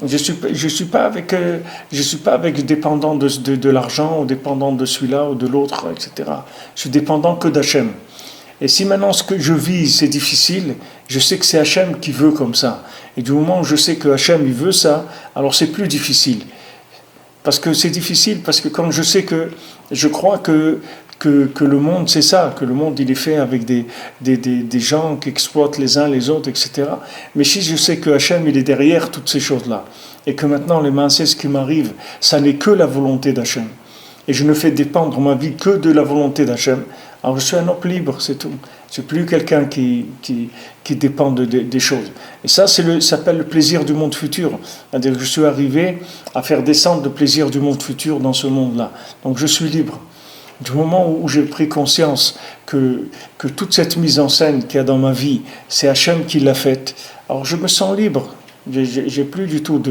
Je suis pas avec dépendant de l'argent ou dépendant de celui-là ou de l'autre, etc. Je suis dépendant que d'Hachem. Et si maintenant ce que je vis c'est difficile, je sais que c'est Hachem qui veut comme ça. Et du moment où je sais que Hachem il veut ça, alors c'est plus difficile. Parce que c'est difficile, parce que comme je sais que je crois que le monde c'est ça, que le monde il est fait avec des gens qui exploitent les uns les autres, etc. Mais si je sais que Hachem il est derrière toutes ces choses-là, et que maintenant les mains c'est ce qui m'arrive, ça n'est que la volonté d'Hachem. et je ne fais dépendre ma vie que de la volonté d'Hachem, alors je suis un homme libre, c'est tout. Je ne suis plus quelqu'un qui dépend des choses. Et ça s'appelle le plaisir du monde futur. C'est-à-dire que je suis arrivé à faire descendre le plaisir du monde futur dans ce monde-là. Donc je suis libre. Du moment où j'ai pris conscience que toute cette mise en scène qu'il y a dans ma vie, c'est Hachem qui l'a faite, alors je me sens libre. J'ai plus du tout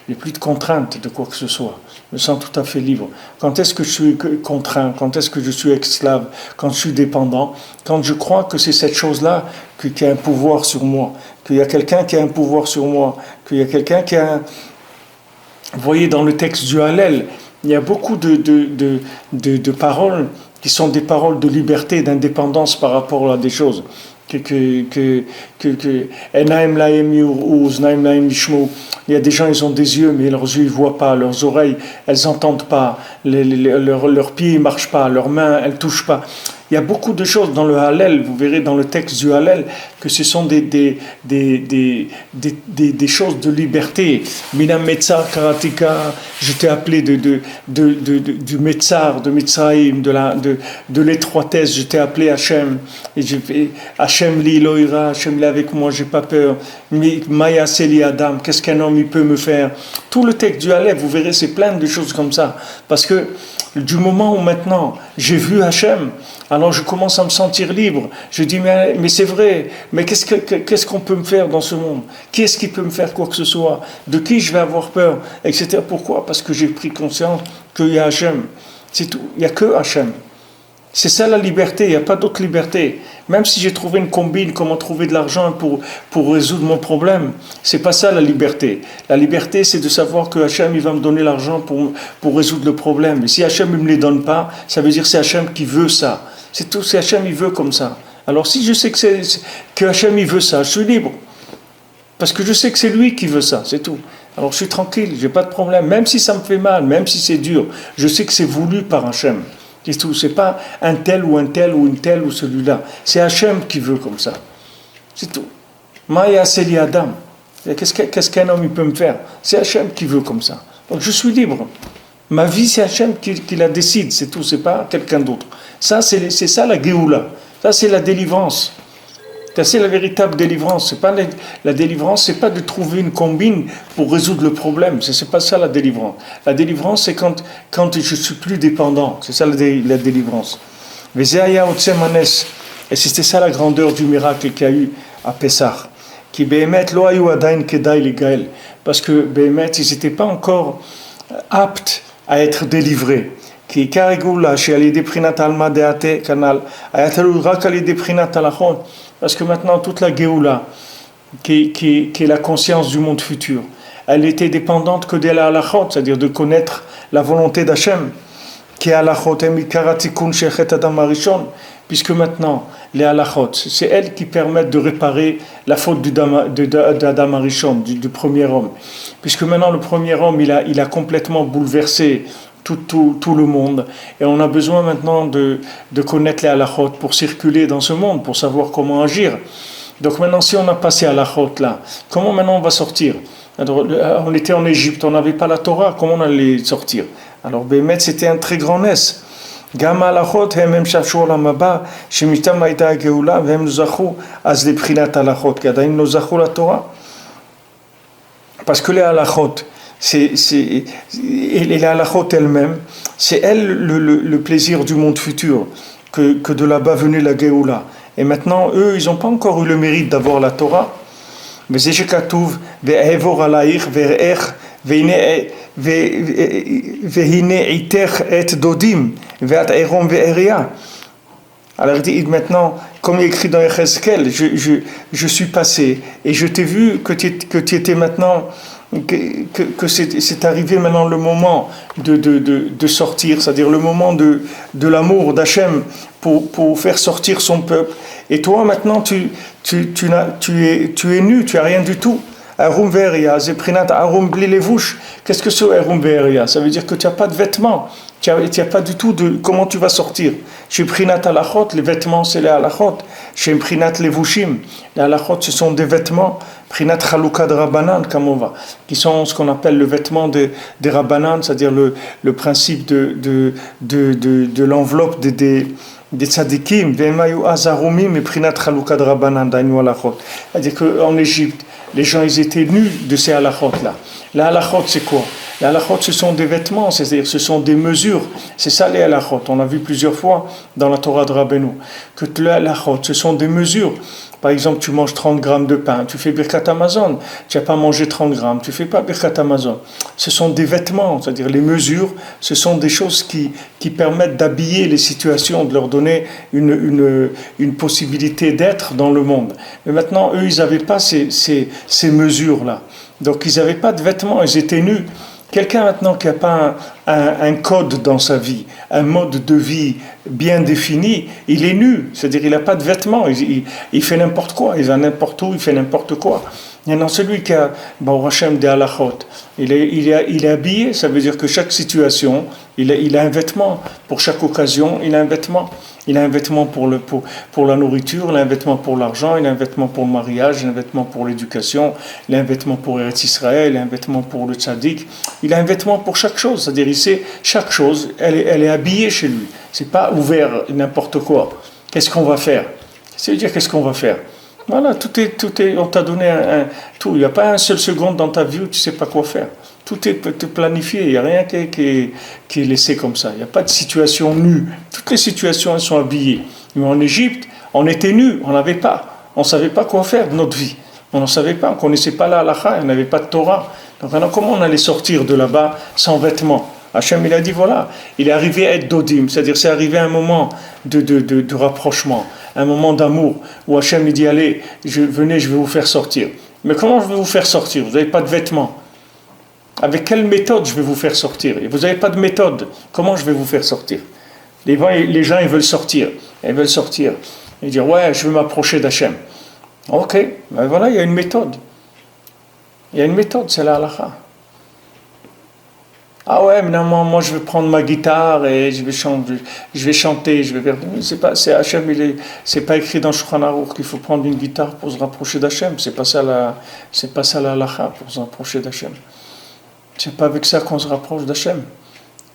j'ai plus de contraintes de quoi que ce soit. Je me sens tout à fait libre. Quand est-ce que je suis contraint? Quand est-ce que je suis esclave? Quand je suis dépendant? Quand je crois que c'est cette chose-là qui a un pouvoir sur moi, qu'il y a quelqu'un qui a un pouvoir sur moi, qu'il y a quelqu'un qui a un... Vous voyez, dans le texte du Hallel, il y a beaucoup de paroles qui sont des paroles de liberté, d'indépendance par rapport à des choses. Il y a des gens, ils ont des yeux, mais leurs yeux ne voient pas, leurs oreilles, elles n'entendent pas, leurs pieds ne marchent pas, leurs mains, elles ne touchent pas. Il y a beaucoup de choses dans le Hallel, vous verrez dans le texte du Hallel, que ce sont des choses de liberté. Minam Metzar Karatika, je t'ai appelé du Metzar, de Mitzraïm, de l'étroitesse, je t'ai appelé Hachem. Et Hachem li loira, Hachem li avec moi, j'ai pas peur. Maya Seli Adam, qu'est-ce qu'un homme il peut me faire? Tout le texte du Hallel, vous verrez, c'est plein de choses comme ça. Parce que du moment où maintenant j'ai vu Hachem, alors je commence à me sentir libre. Je dis, mais c'est vrai, mais qu'est-ce qu'on peut me faire dans ce monde? Qui est-ce qui peut me faire quoi que ce soit? De qui je vais avoir peur? Etc. Pourquoi? Parce que j'ai pris conscience qu'il y a Hachem. C'est tout. Il n'y a que Hachem. C'est ça la liberté, il n'y a pas d'autre liberté. Même si j'ai trouvé une combine, comment trouver de l'argent pour résoudre mon problème, c'est pas ça la liberté. La liberté, c'est de savoir que Hachem, il va me donner l'argent pour résoudre le problème. Et si Hachem ne me les donne pas, ça veut dire que c'est Hachem qui veut ça. C'est tout, c'est Hachem, il veut comme ça. Alors si je sais que Hachem, il veut ça, je suis libre. Parce que je sais que c'est lui qui veut ça, c'est tout. Alors je suis tranquille, j'ai pas de problème. Même si ça me fait mal, même si c'est dur, je sais que c'est voulu par Hachem. C'est tout, c'est pas un tel ou une telle ou celui-là. C'est Hachem qui veut comme ça. C'est tout. Maya Seli Adam. Qu'est-ce qu'un homme il peut me faire? C'est Hachem qui veut comme ça. Donc je suis libre. Ma vie, c'est Hachem qui la décide, c'est tout, c'est pas quelqu'un d'autre. Ça, c'est ça la Géoula. Ça, c'est la délivrance. Ça, c'est la véritable délivrance. C'est pas la délivrance, c'est pas de trouver une combine pour résoudre le problème. C'est pas ça la délivrance. La délivrance, c'est quand je suis plus dépendant. C'est ça la délivrance. Et c'était ça la grandeur du miracle qu'il y a eu à Pessah. Qui Behemet lo ayu adain kedai ligael. Parce que Behemet, ils n'étaient pas encore aptes à être délivrés. Qui karigula chez Ali de Prinat Alma Deate Canal, Ayatalu Rakali de Prinat Alachon. Parce que maintenant, toute la Géoula, qui est la conscience du monde futur, elle était dépendante que de la halachot, c'est-à-dire de connaître la volonté d'Hachem, qui est halachot, emikaratikun shechet adam arishon, puisque maintenant, les halachot, c'est elles qui permettent de réparer la faute d'Adam Arishon, du premier homme. Puisque maintenant, le premier homme, il a complètement bouleversé tout le monde. Et on a besoin maintenant de connaître les halachot pour circuler dans ce monde, pour savoir comment agir. Donc maintenant, si on a passé à halachot là, comment maintenant on va sortir? Alors, on était en Égypte, on n'avait pas la Torah, comment on allait sortir? Alors, Bémet, c'était un très grand ness. Gam halachot, hem shafshu olam haba, shemitam haïta geoula, vem zachu, az le prinat halachot, kadaim no zachu la Torah. Parce que les halachot, et les halachot elles-mêmes, c'est elles le plaisir du monde futur, que de là-bas venait la Géoula. Et maintenant, eux, ils n'ont pas encore eu le mérite d'avoir la Torah. Mais c'est Shekatouv, ve'evor alaïch, ve'er, ve'hine iter et dodim, ve'at erom ve'eria. Alors il dit maintenant, comme il est écrit dans Echeskel, je suis passé, et je t'ai vu que tu étais maintenant... Que c'est arrivé maintenant le moment de sortir, c'est-à-dire le moment de l'amour d'Hachem pour faire sortir son peuple. Et toi maintenant tu es nu, tu n'as rien du tout. Arum veria, zeprinat arum bli levouche. Qu'est-ce que c'est arum veria? Ça veut dire que tu n'as pas de vêtements. Tu n'as pas du tout de comment tu vas sortir. Chez Prinat Alachot, les vêtements c'est les Alachot. Chez Prinat Levushim, les Alachot ce sont des vêtements Prinat Chaluka de Rabbanan, Kamova, qui sont ce qu'on appelle le vêtement des Rabbanan, c'est-à-dire le principe de l'enveloppe des tzadikim, Vemayu Azarumim et Prinat Chaluka de Rabbanan, Dainu Alachot. C'est-à-dire qu'en Égypte, les gens ils étaient nus de ces halachot-là. La halachot, c'est quoi? Les halachot, ce sont des vêtements, c'est-à-dire ce sont des mesures. C'est ça les halachot. On a vu plusieurs fois dans la Torah de Rabbeinu que les halachot, ce sont des mesures. Par exemple, tu manges 30 grammes de pain, tu fais Birkat Hamazon, tu n'as pas mangé 30 grammes, tu ne fais pas Birkat Hamazon. Ce sont des vêtements, c'est-à-dire les mesures, ce sont des choses qui permettent d'habiller les situations, de leur donner une possibilité d'être dans le monde. Mais maintenant, eux, ils n'avaient pas ces mesures-là. Donc, ils n'avaient pas de vêtements, ils étaient nus. Quelqu'un maintenant qui n'a pas un code dans sa vie, un mode de vie bien défini, il est nu, c'est-à-dire il n'a pas de vêtements, il fait n'importe quoi, il va n'importe où, il fait n'importe quoi. Maintenant celui qui a Baruch Hashem des halachot, il est habillé, ça veut dire que chaque situation, il a un vêtement, pour chaque occasion, il a un vêtement. Il a un vêtement pour la nourriture, il a un vêtement pour l'argent, il a un vêtement pour le mariage, il a un vêtement pour l'éducation, il a un vêtement pour Eretz Israël, il a un vêtement pour le tzaddik. Il a un vêtement pour chaque chose, c'est-à-dire il sait chaque chose, elle est habillée chez lui. C'est pas ouvert n'importe quoi. Qu'est-ce qu'on va faire? C'est-à-dire qu'est-ce qu'on va faire? Voilà, tout est, on t'a donné tout. Il n'y a pas une seule seconde dans ta vie où tu ne sais pas quoi faire. Tout est planifié, il n'y a rien qui est laissé comme ça. Il n'y a pas de situation nue. Toutes les situations, elles sont habillées. Mais en Égypte, on était nus, on n'avait pas. On ne savait pas quoi faire de notre vie. On ne savait pas, on ne connaissait pas la halakha, on n'avait pas de Torah. Donc maintenant, comment on allait sortir de là-bas sans vêtements? Hachem, il a dit, voilà, il est arrivé à être dodim, c'est-à-dire c'est arrivé à un moment de rapprochement, un moment d'amour, où Hachem, il dit, allez, venez, je vais vous faire sortir. Mais comment je vais vous faire sortir? Vous n'avez pas de vêtements. Avec quelle méthode je vais vous faire sortir? Vous n'avez pas de méthode. Comment je vais vous faire sortir? Les gens, ils veulent sortir. Ils veulent sortir. Ils disent, ouais, je veux m'approcher d'Hachem. Ok, ben voilà, il y a une méthode. Il y a une méthode, c'est la halakha. Ah ouais, mais non, moi je vais prendre ma guitare et je vais chanter, je vais faire. C'est Hachem, c'est pas écrit dans Shulchan Aruch qu'il faut prendre une guitare pour se rapprocher d'Hachem. C'est pas ça la halakha pour se rapprocher d'Hachem. C'est pas avec ça qu'on se rapproche d'Hachem.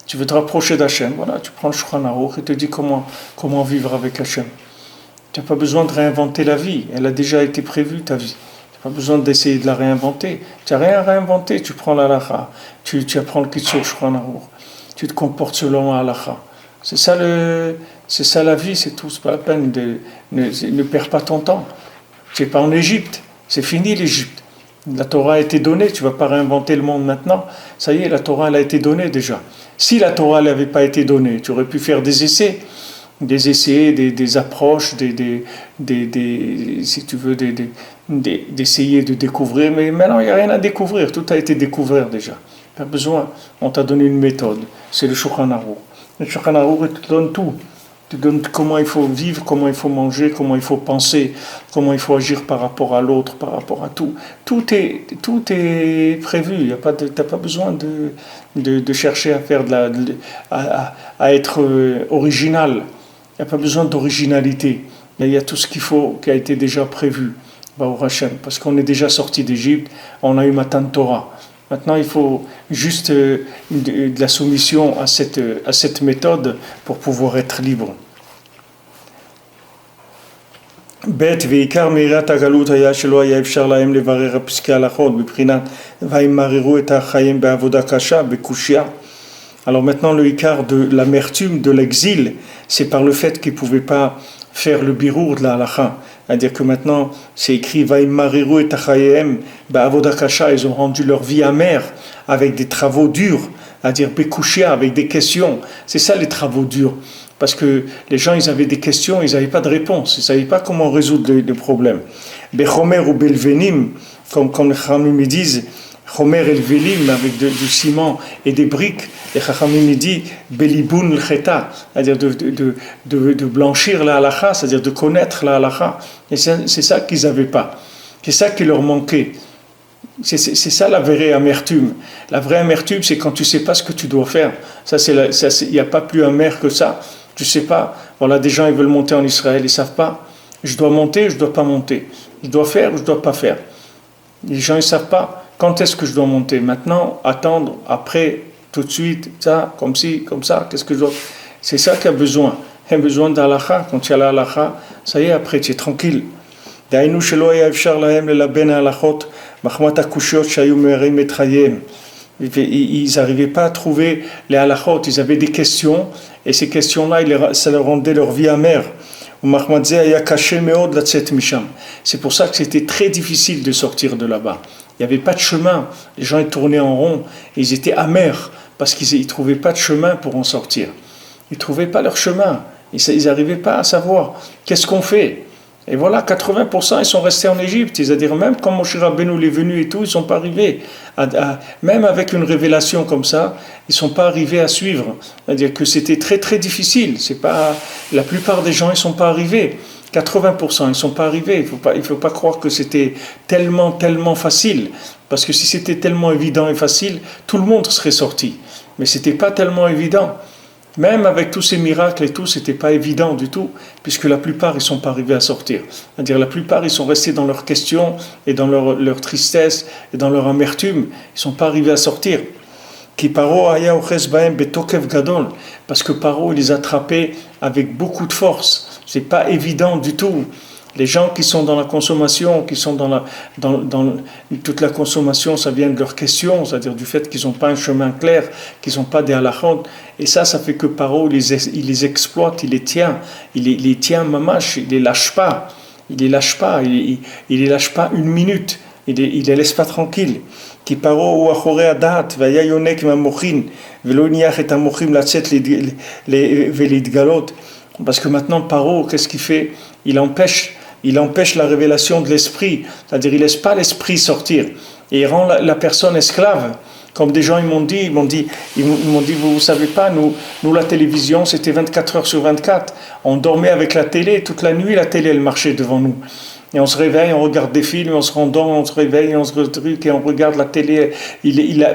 Tu veux te rapprocher d'Hachem, voilà, tu prends le Shulchan Aruch et te dis comment vivre avec Hachem. Tu n'as pas besoin de réinventer la vie, elle a déjà été prévue ta vie. Tu n'as pas besoin d'essayer de la réinventer. Tu n'as rien à réinventer, tu prends la halakha, tu apprends le Kitzur Shulchan Aruch, tu te comportes selon la halakha. C'est ça la vie, c'est tout, c'est pas la peine ne perds pas ton temps. Tu n'es pas en Égypte, c'est fini l'Égypte. La Torah a été donnée, tu ne vas pas réinventer le monde maintenant. Ça y est, la Torah elle a été donnée déjà. Si la Torah n'avait pas été donnée, tu aurais pu faire des essais, des approches, si tu veux, d'essayer de découvrir. Mais maintenant, il n'y a rien à découvrir, tout a été découvert déjà. Pas besoin, on t'a donné une méthode, c'est le Shulchan Aruch. Le Shulchan Aruch te donne tout. Tu donnes comment il faut vivre, comment il faut manger, comment il faut penser, comment il faut agir par rapport à l'autre, par rapport à tout. Tout est prévu. Tu n'as pas besoin de chercher à faire à être original. Il n'y a pas besoin d'originalité. Il y a tout ce qu'il faut qui a été déjà prévu. Baruch Hashem, parce qu'on est déjà sorti d'Égypte, on a eu Matan Torah. Maintenant, il faut juste de la soumission à cette méthode pour pouvoir être libre. ב' ועיקר מאירת הגלות היה שלא היה אפשר להם לברר פסקי הלכות בבחינת וימררו את החיים בעבודה קשה, בקושיה. Alors maintenant, le ikar de l'amertume de l'exil, c'est par le fait qu'ils ne pouvaient pas faire le birour de la halakha. C'est-à-dire que maintenant, c'est écrit Vaimariru et Tachayem, Ba'avoda Kasha, ils ont rendu leur vie amère avec des travaux durs, c'est-à-dire Bekushia, avec des questions. C'est ça les travaux durs. Parce que les gens, ils avaient des questions, ils n'avaient pas de réponse, ils ne savaient pas comment résoudre les problèmes. Bechomer ou Belvenim, comme les Chachamim disent, Chomer el Velim avec du ciment et des briques, les Chachamim disent Belibun el Cheta, c'est-à-dire de blanchir la halakha, c'est-à-dire de connaître la halakha. Et c'est ça qu'ils n'avaient pas, c'est ça qui leur manquait. C'est ça la vraie amertume. La vraie amertume, c'est quand tu ne sais pas ce que tu dois faire. Il n'y a pas plus amer que ça. Tu ne sais pas. Voilà, des gens ils veulent monter en Israël, ils ne savent pas. Je dois monter, je ne dois pas monter. Je dois faire ou je ne dois pas faire. Les gens ne savent pas quand est-ce que je dois monter. Maintenant, attendre, après, tout de suite, ça, comme ci, comme ça, qu'est-ce que je dois... C'est ça qu'il y a besoin. Il y a besoin d'halakha. Quand tu as la halakha, ça y est, après, tu es tranquille. דהיינו שלא היה אפשר להם ללבן ההלכות מחמת הקושיות שהיו מערים את חייהם. Ils n'arrivaient pas à trouver les halachot, ils avaient des questions, et ces questions-là, ça leur rendait leur vie amère. C'est pour ça que c'était très difficile de sortir de là-bas. Il n'y avait pas de chemin, les gens tournaient en rond, et ils étaient amers, parce qu'ils ne trouvaient pas de chemin pour en sortir. Ils ne trouvaient pas leur chemin, ils n'arrivaient pas à savoir qu'est-ce qu'on fait. Et voilà, 80% ils sont restés en Égypte, c'est-à-dire même quand Moshe Rabbeinu est venu et tout, ils ne sont pas arrivés, même avec une révélation comme ça, ils ne sont pas arrivés à suivre. C'est-à-dire que c'était très très difficile, c'est pas, la plupart des gens ils ne sont pas arrivés, 80% ils ne sont pas arrivés, il faut pas croire que c'était tellement facile, parce que si c'était tellement évident et facile, tout le monde serait sorti, mais ce n'était pas tellement évident. Même avec tous ces miracles et tout, c'était pas évident du tout, puisque la plupart, ils sont pas arrivés à sortir. C'est-à-dire, la plupart, ils sont restés dans leurs questions, et dans leur tristesse, et dans leur amertume. Ils sont pas arrivés à sortir. Parce que Paro, il les attrapait avec beaucoup de force. C'est pas évident du tout. Les gens qui sont dans la consommation, qui sont dans toute la consommation, ça vient de leurs questions, c'est-à-dire du fait qu'ils n'ont pas un chemin clair, qu'ils n'ont pas des halachot. Et ça fait que Paro, il les exploite, il les tient mamash, il les lâche pas. Il les lâche pas une minute. Il les laisse pas tranquilles. Qui Paro ou achoré adat, vaya yonek mamochin, velo niach et amochim latset velidgalot. Parce que maintenant Paro, qu'est-ce qu'il fait? Il empêche la révélation de l'esprit, c'est-à-dire il ne laisse pas l'esprit sortir, et il rend la personne esclave. Comme des gens ils m'ont dit, vous savez pas, nous la télévision c'était 24 heures sur 24, on dormait avec la télé, toute la nuit la télé elle marchait devant nous. Et on se réveille, on regarde des films, on se rendort, on se réveille, on se retruque et on regarde la télé.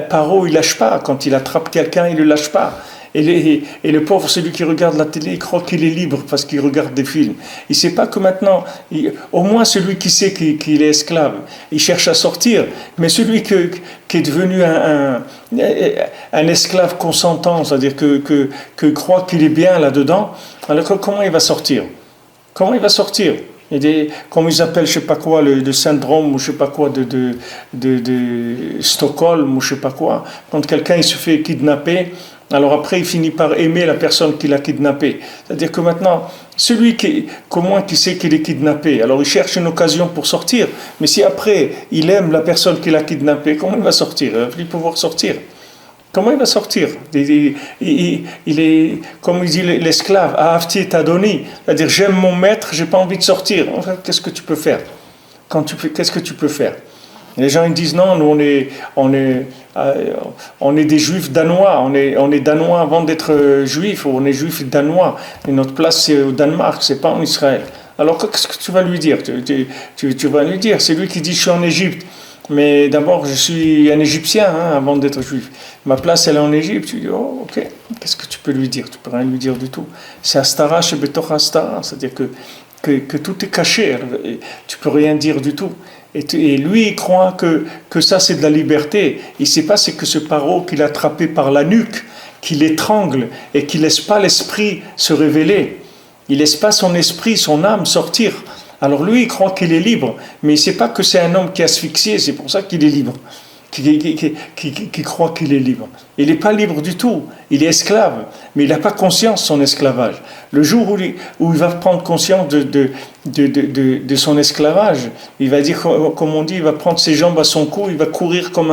Paro, il lâche pas, quand il attrape quelqu'un, il le lâche pas. Et le pauvre, celui qui regarde la télé, il croit qu'il est libre parce qu'il regarde des films. Il ne sait pas que maintenant, au moins celui qui sait qu'il est esclave, il cherche à sortir. Mais celui qui est devenu un esclave consentant, c'est-à-dire que croit qu'il est bien là-dedans, alors comment il va sortir? Comment il va sortir? Comme ils appellent, je sais pas quoi, le syndrome, ou je sais pas quoi, de Stockholm, ou je sais pas quoi. Quand quelqu'un il se fait kidnapper, alors après il finit par aimer la personne qui l'a kidnappé. C'est-à-dire que maintenant, celui qui sait qu'il est kidnappé, alors il cherche une occasion pour sortir. Mais si après il aime la personne qui l'a kidnappé, comment il va sortir? Il va pouvoir sortir. Comment il va sortir? Il est, comme il dit l'esclave, Ahavti et Adoni, c'est-à-dire j'aime mon maître, j'ai pas envie de sortir. Enfin, qu'est-ce que tu peux faire? Qu'est-ce que tu peux faire? Les gens ils disent non, nous on est des juifs danois, on est danois avant d'être juifs, on est juifs danois, et notre place c'est au Danemark, c'est pas en Israël. Alors qu'est-ce que tu vas lui dire? Tu vas lui dire, c'est lui qui dit je suis en Égypte. Mais d'abord, je suis un Égyptien avant d'être juif. Ma place, elle est en Égypte. Tu dis, oh, ok, qu'est-ce que tu peux lui dire? Tu peux rien lui dire du tout. C'est Astara chez Betoch Astara, c'est-à-dire que tout est caché. Tu peux rien dire du tout. Et lui, il croit que ça, c'est de la liberté. Il ne sait pas, c'est que ce Paro qu'il a attrapé par la nuque, qui l'étrangle et qui ne laisse pas l'esprit se révéler. Il ne laisse pas son esprit, son âme sortir. Alors lui, il croit qu'il est libre, mais il ne sait pas que c'est un homme qui est asphyxié, c'est pour ça qu'il est libre, qui croit qu'il est libre. Il n'est pas libre du tout, il est esclave, mais il n'a pas conscience de son esclavage. Le jour où il va prendre conscience de son esclavage, il va dire, comme on dit, il va prendre ses jambes à son cou, il va courir comme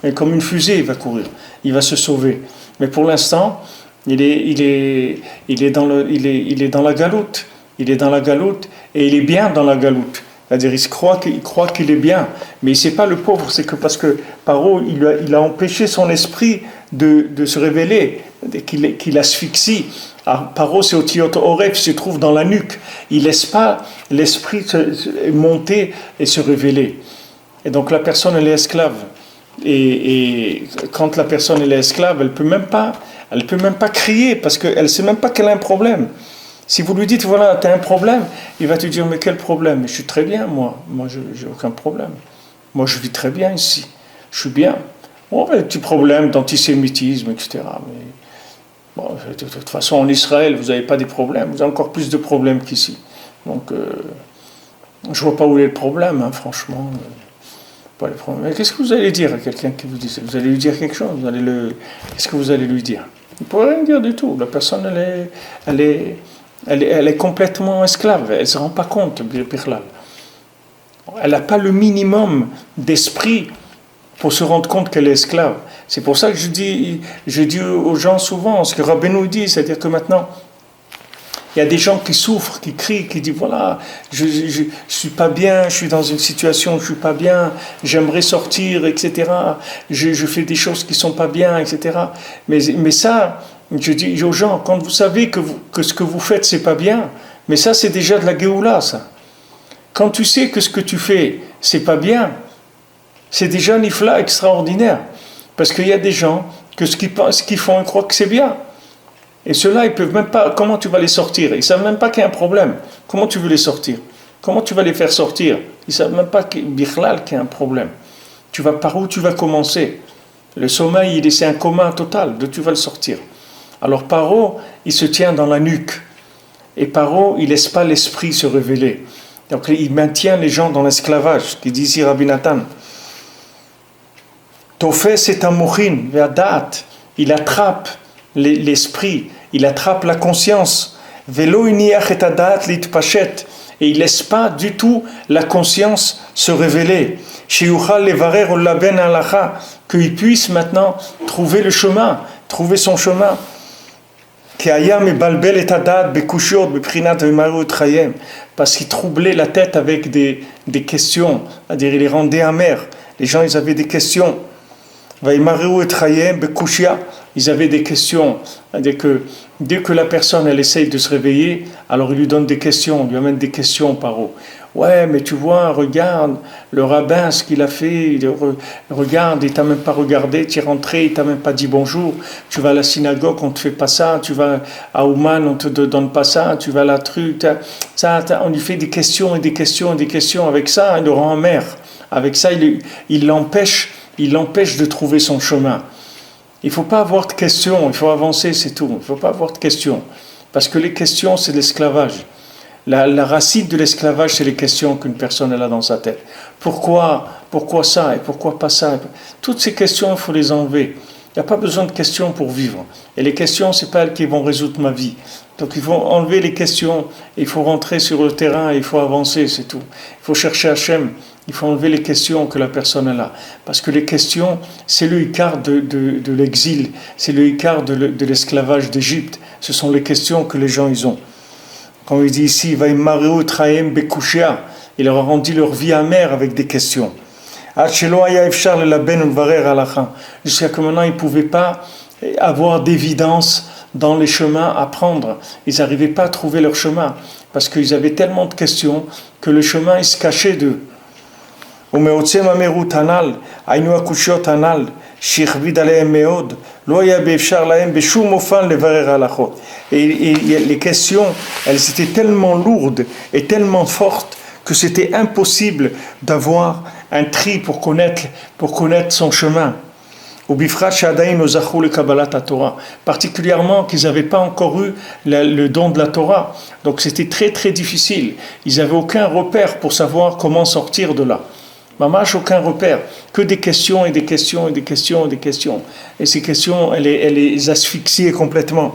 une fusée, il va courir, il va se sauver. Mais pour l'instant, il est dans la galoute. Il est dans la galoute et il est bien dans la galoute. C'est-à-dire il croit qu'il est bien. Mais c'est pas le pauvre, c'est que parce que Paro, il a empêché son esprit de se révéler, qu'il asphyxie. Paro, c'est au Tiot Oref, il se trouve dans la nuque. Il laisse pas l'esprit monter et se révéler. Et donc la personne, elle est esclave. Et quand la personne elle est esclave, elle peut même pas crier parce qu'elle sait même pas qu'elle a un problème. Si vous lui dites, voilà, tu as un problème, il va te dire, mais quel problème? Je suis très bien, moi j'ai aucun problème. Moi, je vis très bien ici. Je suis bien. Bon, il y a des petits problèmes d'antisémitisme, etc. Mais bon, de toute façon, en Israël, vous n'avez pas des problèmes. Vous avez encore plus de problèmes qu'ici. Donc, je ne vois pas où est le problème, hein, franchement. Pas les problèmes. Mais qu'est-ce que vous allez dire à quelqu'un qui vous dit ça? Vous allez lui dire quelque chose? Qu'est-ce que vous allez lui dire? Il ne pourrait rien dire du tout. La personne, elle est complètement esclave. Elle ne se rend pas compte, Birlal. Elle n'a pas le minimum d'esprit pour se rendre compte qu'elle est esclave. C'est pour ça que je dis aux gens souvent ce que Rabbeinu dit, c'est-à-dire que maintenant, il y a des gens qui souffrent, qui crient, qui disent voilà, je suis pas bien, je suis dans une situation où je suis pas bien, j'aimerais sortir, etc. Je fais des choses qui sont pas bien, etc. Mais ça, je dis aux gens, quand vous savez que ce que vous faites c'est pas bien, mais ça c'est déjà de la Géoula, ça. Quand tu sais que ce que tu fais c'est pas bien, c'est déjà un ifla extraordinaire. Parce qu'il y a des gens que ce qu'ils font, ils croient que c'est bien. Et ceux-là, ils peuvent même pas. Comment tu vas les sortir? Ils savent même pas qu'il y a un problème. Comment tu veux les sortir? Comment tu vas les faire sortir? Ils savent même pas Bichlal qu'il y a un problème. Par où tu vas commencer? Le sommeil, c'est un coma total. D'où tu vas le sortir? Alors Paro, il se tient dans la nuque. Et Paro, il laisse pas l'esprit se révéler. Donc il maintient les gens dans l'esclavage. Qui dit ici Rabbi Nathan. Tofes et Amouchin, Ve'adat, il attrape l'esprit, il attrape la conscience. Velo iniach et adat litpachet, et il laisse pas du tout la conscience se révéler. Sheyuchal levarer olaben alacha, qu'il puisse maintenant trouver le chemin, trouver son chemin. Ke'aya mebalbel et adat bekushiot beprinat vemaru trayem, parce qu'il troublait la tête avec des questions, c'est-à-dire il les rendait amers. Les gens, ils avaient des questions. Ils avaient des questions. Dès que la personne elle essaye de se réveiller, alors il lui donne des questions, il lui amène des questions par où. Ouais, mais tu vois, regarde, le rabbin, ce qu'il a fait, regarde, il t'a même pas regardé, tu es rentré, il t'a même pas dit bonjour, tu vas à la synagogue, on te fait pas ça, tu vas à Ouman, on te donne pas ça, tu vas à la truc, on lui fait des questions et des questions et des questions, avec ça, il le rend amer. Avec ça, il l'empêche de trouver son chemin. Il ne faut pas avoir de questions, il faut avancer, c'est tout. Il ne faut pas avoir de questions. Parce que les questions, c'est l'esclavage. La racine de l'esclavage, c'est les questions qu'une personne elle a dans sa tête. Pourquoi ça et pourquoi pas ça? Toutes ces questions, il faut les enlever. Il n'y a pas besoin de questions pour vivre. Et les questions, ce n'est pas elles qui vont résoudre ma vie. Donc il faut enlever les questions, il faut rentrer sur le terrain, il faut avancer, c'est tout. Il faut chercher Hachem. Il faut enlever les questions que la personne a. Parce que les questions, c'est le ikar de l'exil, c'est le ikar de l'esclavage d'Égypte. Ce sont les questions que les gens ils ont. Quand il dit ici, il leur a rendu leur vie amère avec des questions. Jusqu'à que maintenant, ils ne pouvaient pas avoir d'évidence dans les chemins à prendre. Ils n'arrivaient pas à trouver leur chemin. Parce qu'ils avaient tellement de questions que le chemin, il se cachait d'eux. ומעוצם המהירות הנ"ל, היינו הקושיות הנ"ל, שהכביד עליהם מאוד, לא היה באפשר להם בשום אופן לברר הלכות. Et les questions, elles étaient tellement lourdes et tellement fortes que c'était impossible d'avoir un tri pour connaître son chemin. Particulièrement qu'ils n'avaient pas encore eu le don de la Torah. Donc c'était très très difficile. Ils n'avaient aucun repère pour savoir comment sortir de là. Mamash, aucun repère, que des questions et des questions et des questions et des questions. Et ces questions, elles les asphyxiaient complètement.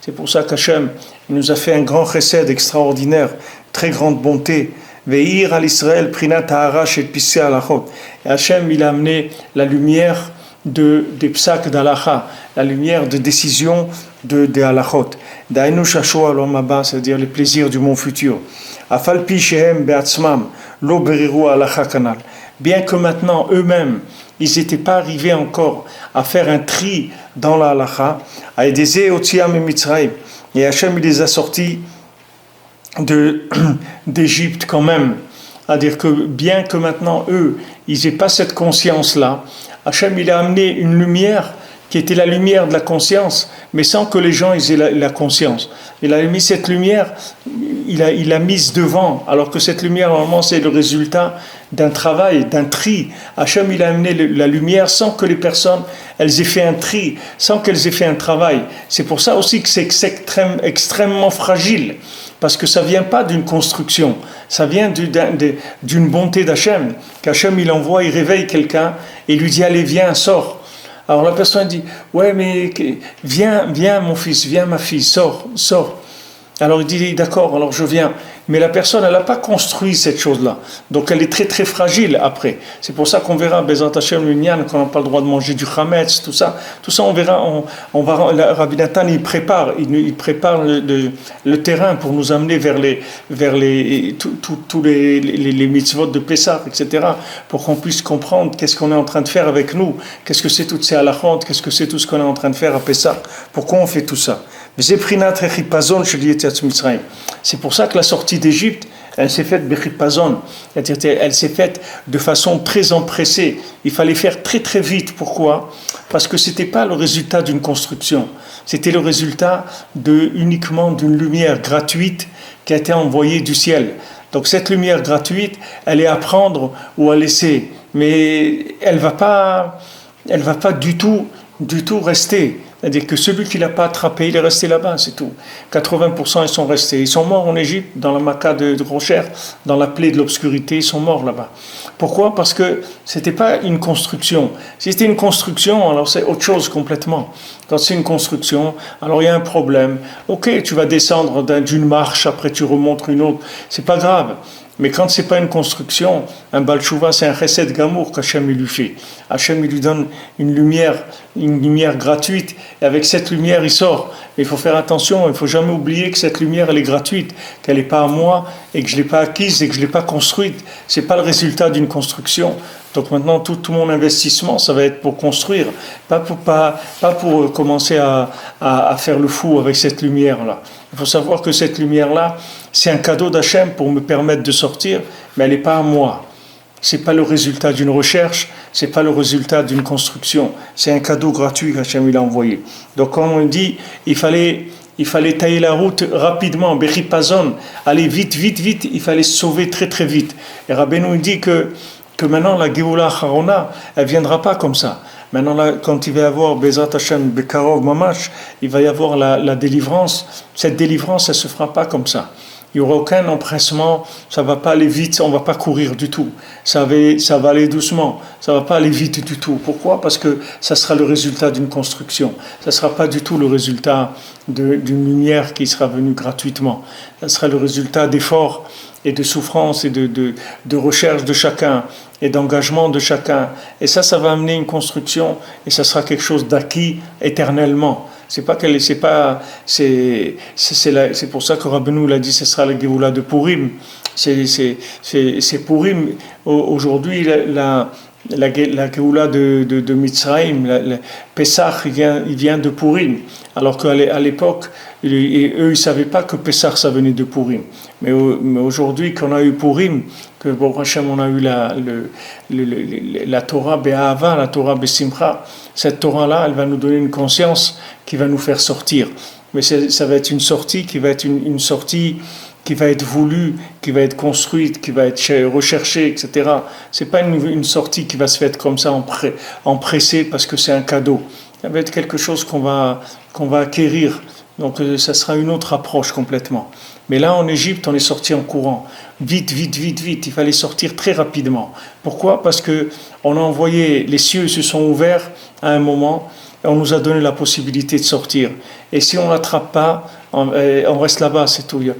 C'est pour ça qu'Hachem nous a fait un grand chesed extraordinaire, très grande bonté. Ve'ir al Israël prinat ha'arash et pissé alachot. Et Hachem, il a amené la lumière des psak d'alacha, la lumière de décision de halachot. Dainu shashu alom haba, c'est-à-dire les plaisirs du monde futur. Afal pi shehem be'atzmam lo beriru halacha kanal. Bien que maintenant eux-mêmes ils n'étaient pas arrivés encore à faire un tri dans la halacha, aedeze otziam et Mitzrayim, et Hachem il les a sortis d'Égypte quand même. C'est-à-dire que bien que maintenant eux ils n'aient pas cette conscience là, Hachem il a amené une lumière qui était la lumière de la conscience, mais sans que les gens aient la conscience. Il a mis cette lumière, il l'a mise devant, alors que cette lumière, normalement, c'est le résultat d'un travail, d'un tri. Hachem, il a amené la lumière sans que les personnes, elles aient fait un tri, sans qu'elles aient fait un travail. C'est pour ça aussi que c'est extrêmement fragile, parce que ça ne vient pas d'une construction, ça vient d'une bonté d'Hachem, qu'Hachem, il envoie, il réveille quelqu'un, et lui dit, allez, viens, sors. Alors la personne dit, ouais, mais viens mon fils, viens ma fille, sors. Alors il dit, d'accord, alors je viens. Mais la personne, elle n'a pas construit cette chose-là. Donc elle est très très fragile après. C'est pour ça qu'on verra, Bezrat Hashem, l'Union, qu'on n'a pas le droit de manger du Hametz, tout ça on verra, Rabbi Nathan, il prépare le terrain pour nous amener vers tous les mitzvot de Pessah, etc. Pour qu'on puisse comprendre qu'est-ce qu'on est en train de faire avec nous, qu'est-ce que c'est toutes ces halachot, qu'est-ce que c'est tout ce qu'on est en train de faire à Pessah, pourquoi on fait tout ça. C'est pour ça que la sortie d'Égypte, elle s'est faite bechipazon, c'est-à-dire elle s'est faite de façon très empressée. Il fallait faire très très vite. Pourquoi ? Parce que c'était pas le résultat d'une construction, c'était le résultat uniquement d'une lumière gratuite qui a été envoyée du ciel. Donc cette lumière gratuite, elle est à prendre ou à laisser, mais elle va pas du tout rester. C'est-à-dire que celui qui ne l'a pas attrapé, il est resté là-bas, c'est tout. 80% ils sont restés. Ils sont morts en Égypte, dans la Maca de Rocher, dans la plaie de l'obscurité, ils sont morts là-bas. Pourquoi ? Parce que ce n'était pas une construction. Si c'était une construction, alors c'est autre chose complètement. Quand c'est une construction, alors il y a un problème. Ok, tu vas descendre d'une marche, après tu remontes une autre, c'est pas grave. Mais quand ce n'est pas une construction, un Baal Tshuva, c'est un chesed gamour qu'Hachem lui fait. Hachem lui donne une lumière gratuite, et avec cette lumière, il sort. Mais il faut faire attention, il ne faut jamais oublier que cette lumière, elle est gratuite, qu'elle n'est pas à moi, et que je ne l'ai pas acquise, et que je ne l'ai pas construite. Ce n'est pas le résultat d'une construction. Donc maintenant, tout mon investissement, ça va être pour construire, pas pour commencer à faire le fou avec cette lumière-là. Il faut savoir que cette lumière-là, c'est un cadeau d'Hachem pour me permettre de sortir, mais elle n'est pas à moi. Ce n'est pas le résultat d'une recherche, ce n'est pas le résultat d'une construction. C'est un cadeau gratuit qu'Hachem il a envoyé. Donc comme on dit, il fallait tailler la route rapidement, bechipazon, aller vite, il fallait se sauver très très vite. Et Rabbeinu dit que maintenant la Géoula Harona, elle ne viendra pas comme ça. Maintenant, là, quand il va y avoir Bezrat Hashem Bekarov Mamash, il va y avoir la délivrance. Cette délivrance, elle ne se fera pas comme ça. Il n'y aura aucun empressement, ça ne va pas aller vite, on ne va pas courir du tout. Ça va aller doucement, ça ne va pas aller vite du tout. Pourquoi ? Parce que ça sera le résultat d'une construction. Ça ne sera pas du tout le résultat d'une lumière qui sera venue gratuitement. Ça sera le résultat d'efforts et de souffrance et de recherche de chacun et d'engagement de chacun. Et ça va amener une construction et ça sera quelque chose d'acquis éternellement. C'est pour ça que Rabbeinu l'a dit, ce sera la Géoula de Purim. C'est Purim. Aujourd'hui, la Géoula de Mitzrayim, Pessah, il vient de Purim. Alors qu'à l'époque, eux, ils ne savaient pas que Pessah, ça venait de Purim. Mais aujourd'hui, qu'on a eu Purim, que bon, Hachem, on a eu la Torah Be'ahava, la Torah Be'simcha, cette Torah-là, elle va nous donner une conscience qui va nous faire sortir. Mais ça va être une sortie qui va être une sortie qui va être voulue, qui va être construite, qui va être recherchée, etc. C'est pas une sortie qui va se faire comme ça empressée parce que c'est un cadeau. Ça va être quelque chose qu'on va acquérir. Donc ça sera une autre approche complètement. Mais là en Égypte, on est sorti en courant. Vite. Il fallait sortir très rapidement. Pourquoi ? Parce que on a envoyé, les cieux se sont ouverts à un moment et on nous a donné la possibilité de sortir. Et si on l'attrape pas, on reste là-bas, c'est tout. Il n'y a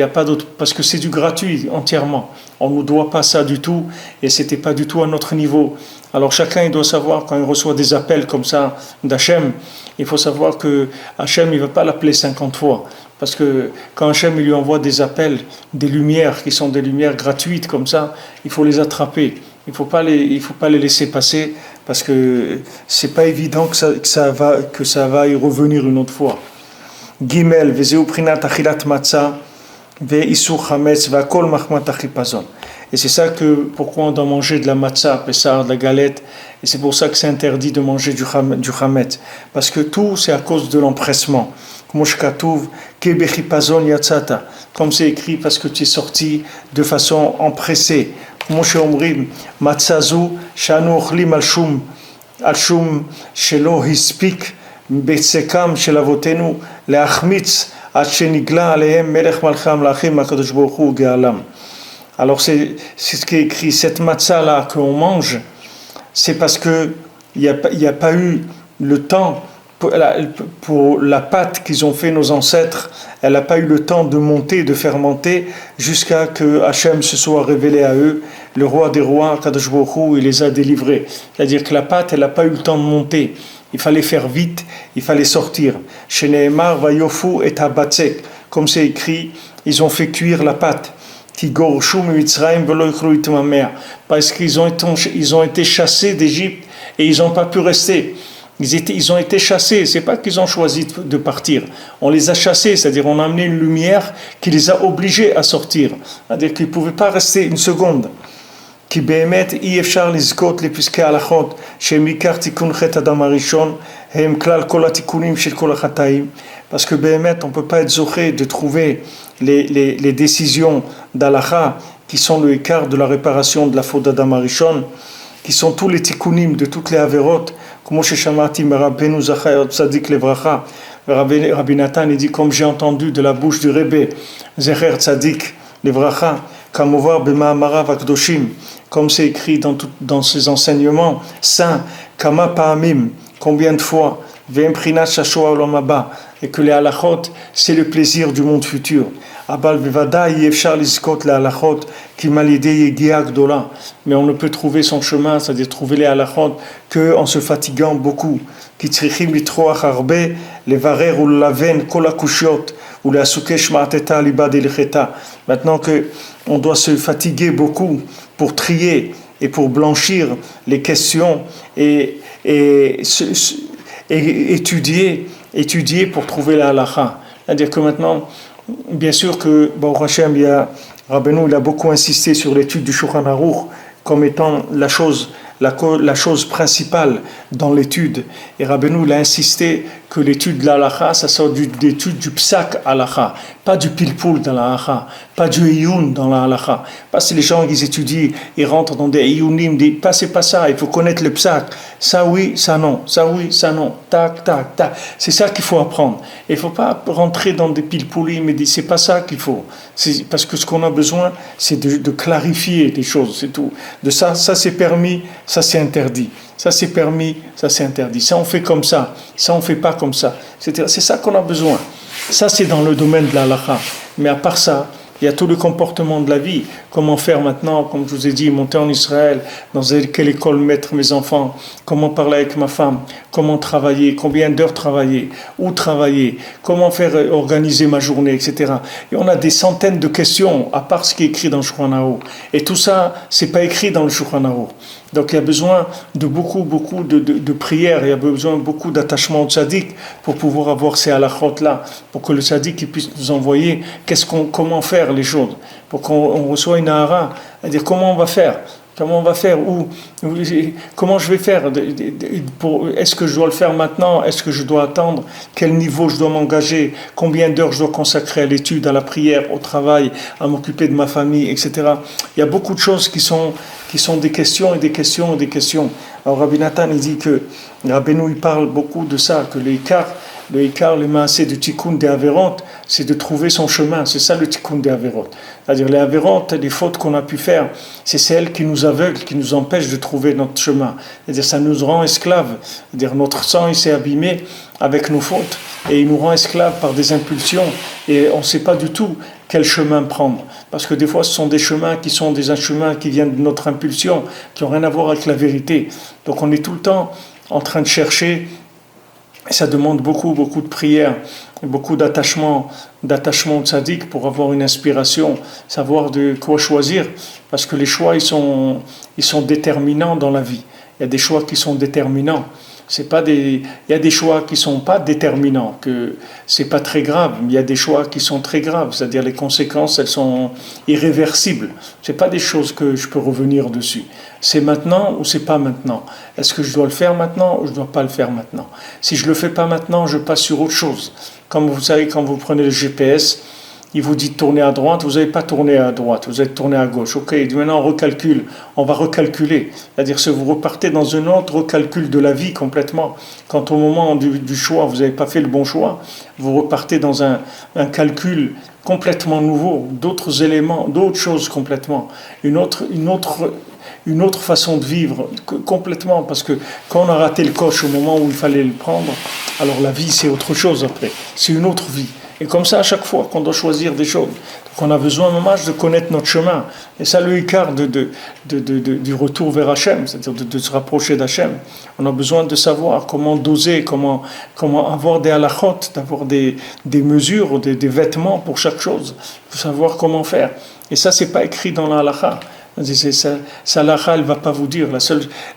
pas d'autre, parce que c'est du gratuit entièrement. On ne nous doit pas ça du tout, et c'était pas du tout à notre niveau. Alors chacun il doit savoir, quand il reçoit des appels comme ça d'Hachem, il faut savoir que Hachem il ne va pas l'appeler 50 fois. Parce que quand Hachem il lui envoie des appels, des lumières qui sont des lumières gratuites comme ça, il faut les attraper. Il faut pas les laisser passer, parce que c'est pas évident que ça va y revenir une autre fois. Gimel, vezeu prinat achilat matzah, ve'isur chametz, ve'akol machmat achipazon. Et c'est ça que, pourquoi on doit manger de la matzah, pessar, de la galette. Et c'est pour ça que c'est interdit de manger du chametz. Parce que tout, c'est à cause de l'empressement. Comme c'est écrit, parce que tu es sorti de façon empressée. Matzazu, shanu ochlim al shum shelo hispik, betsekam shel avotenu, leachmitz, ad shenigla alehem melech malcham lachim akadosh baruch hu ge'alam. Alors c'est ce qui est écrit, cette matzah-là qu'on mange, c'est parce qu'il n'y a pas eu le temps, pour la pâte qu'ils ont fait nos ancêtres, elle n'a pas eu le temps de monter, de fermenter, jusqu'à que Hachem se soit révélé à eux, le roi des rois, Kadosh Baruch Hu, il les a délivrés. C'est-à-dire que la pâte, elle n'a pas eu le temps de monter. Il fallait faire vite, il fallait sortir. Chez Nehemar, Vayofu et Habatzek, comme c'est écrit, ils ont fait cuire la pâte. Parce qu'ils ont été chassés d'Égypte et ils n'ont pas pu rester. Ils ont été chassés, c'est pas qu'ils ont choisi de partir. On les a chassés, c'est-à-dire on a amené une lumière qui les a obligés à sortir. C'est-à-dire qu'ils ne pouvaient pas rester une seconde. Parce que Béhémet, on ne peut pas être zoché de trouver les décisions d'Alacha qui sont le écart de la réparation de la faute d'Adam Arishon, qui sont tous les tikkunim de toutes les averot, comme Rabbeinu Zachayot Tzadik Levracha, Rabbi Nathan dit, comme j'ai entendu de la bouche du Rebbe, Zecher Tzadik Levracha, Kamovar B'Ma'amara Vakdoshim, comme c'est écrit dans ses enseignements saints, Kama Pa'amim, combien de fois, Ve'emprinat Shashoa Olam Haba, et que les halachot, c'est le plaisir du monde futur. Abal Bevada Yefshar Lizkot la halachot qui malidé Yegia Gdola. Mais on ne peut trouver son chemin, c'est-à-dire trouver les halachot, qu'en se fatiguant beaucoup. Qui tzrichim litroach harbe, levarer ou laven kol hakushiot, ou la sukesh ma'ateta libad elcheta. Maintenant que on doit se fatiguer beaucoup pour trier et pour blanchir les questions et étudier pour trouver la halakha. C'est-à-dire que maintenant, bien sûr que Baruch Hashem, Rabbeinu, il a beaucoup insisté sur l'étude du Shulchan Aruch comme étant la chose principale dans l'étude. Et Rabbeinu, il a insisté que l'étude de la halakha, ça sort d'étude du psak halakha, pas du pilpoul dans la halakha, pas du iyun dans la halakha. Parce que les gens, ils étudient, ils rentrent dans des iyunim, c'est pas ça, il faut connaître le psak. Ça oui, ça non, ça oui, ça non, tac, tac, tac. C'est ça qu'il faut apprendre. Il ne faut pas rentrer dans des pilpoulim, mais c'est pas ça qu'il faut. Parce que ce qu'on a besoin, c'est de clarifier des choses, c'est tout. De ça c'est permis, ça c'est interdit. Ça c'est permis, ça c'est interdit. Ça on fait comme ça on fait pas comme ça. C'est ça qu'on a besoin. Ça c'est dans le domaine de la halakha. Mais à part ça, il y a tout le comportement de la vie. Comment faire maintenant, comme je vous ai dit, monter en Israël, dans quelle école mettre mes enfants, comment parler avec ma femme, comment travailler, combien d'heures travailler, où travailler, comment faire organiser ma journée, etc. Et on a des centaines de questions, à part ce qui est écrit dans le Shulchan Aruch. Et tout ça, c'est pas écrit dans le Shulchan Aruch. Donc il y a besoin de beaucoup de prières, il y a besoin de beaucoup d'attachement au tzaddik pour pouvoir avoir ces halachot-là, pour que le tzaddik puisse nous envoyer comment faire les choses, pour qu'on reçoive une ahara, c'est-à-dire comment on va faire, comment je vais faire, est-ce que je dois le faire maintenant, est-ce que je dois attendre, quel niveau je dois m'engager, combien d'heures je dois consacrer à l'étude, à la prière, au travail, à m'occuper de ma famille, etc. Il y a beaucoup de choses qui sont des questions et des questions et des questions. Alors Rabbi Nathan, il dit que Rabbeinu, il parle beaucoup de ça, que le maasé du tikkun des averot, c'est de trouver son chemin. C'est ça le tikkun des averot. C'est-à-dire les averot, les fautes qu'on a pu faire, c'est celles qui nous aveuglent, qui nous empêchent de trouver notre chemin. C'est-à-dire ça nous rend esclaves. C'est-à-dire notre sang il s'est abîmé avec nos fautes et il nous rend esclaves par des impulsions et on ne sait pas du tout quel chemin prendre. Parce que des fois, ce sont des chemins qui viennent de notre impulsion, qui n'ont rien à voir avec la vérité. Donc on est tout le temps en train de chercher. Et ça demande beaucoup de prières, beaucoup d'attachement au tzaddik pour avoir une inspiration, savoir de quoi choisir, parce que les choix ils sont déterminants dans la vie. Il y a des choix qui sont déterminants. Il y a des choix qui sont pas déterminants, que c'est pas très grave. Mais il y a des choix qui sont très graves, c'est-à-dire les conséquences, elles sont irréversibles. C'est pas des choses que je peux revenir dessus. C'est maintenant ou c'est pas maintenant. Est-ce que je dois le faire maintenant ou je dois pas le faire maintenant? Si je le fais pas maintenant, je passe sur autre chose. Comme vous savez, quand vous prenez le GPS, il vous dit de tourner à droite, vous n'avez pas tourné à droite, vous êtes tourné à gauche. Ok, il dit maintenant on recalcule, on va recalculer. C'est-à-dire que vous repartez dans un autre recalcul de la vie complètement. Quand au moment du choix, vous n'avez pas fait le bon choix, vous repartez dans un calcul complètement nouveau, d'autres éléments, d'autres choses complètement. Une autre façon de vivre complètement, parce que quand on a raté le coche au moment où il fallait le prendre, alors la vie c'est autre chose après, c'est une autre vie. Et comme ça, à chaque fois qu'on doit choisir des choses, donc on a besoin, mamage, de connaître notre chemin. Et ça, le écart du retour vers Hachem, c'est-à-dire de se rapprocher d'Hachem. On a besoin de savoir comment doser, comment avoir des halachot, d'avoir des mesures, des vêtements pour chaque chose. Il faut savoir comment faire. Et ça, c'est pas écrit dans la halacha. Ça, l'halakha, elle ne va pas vous dire.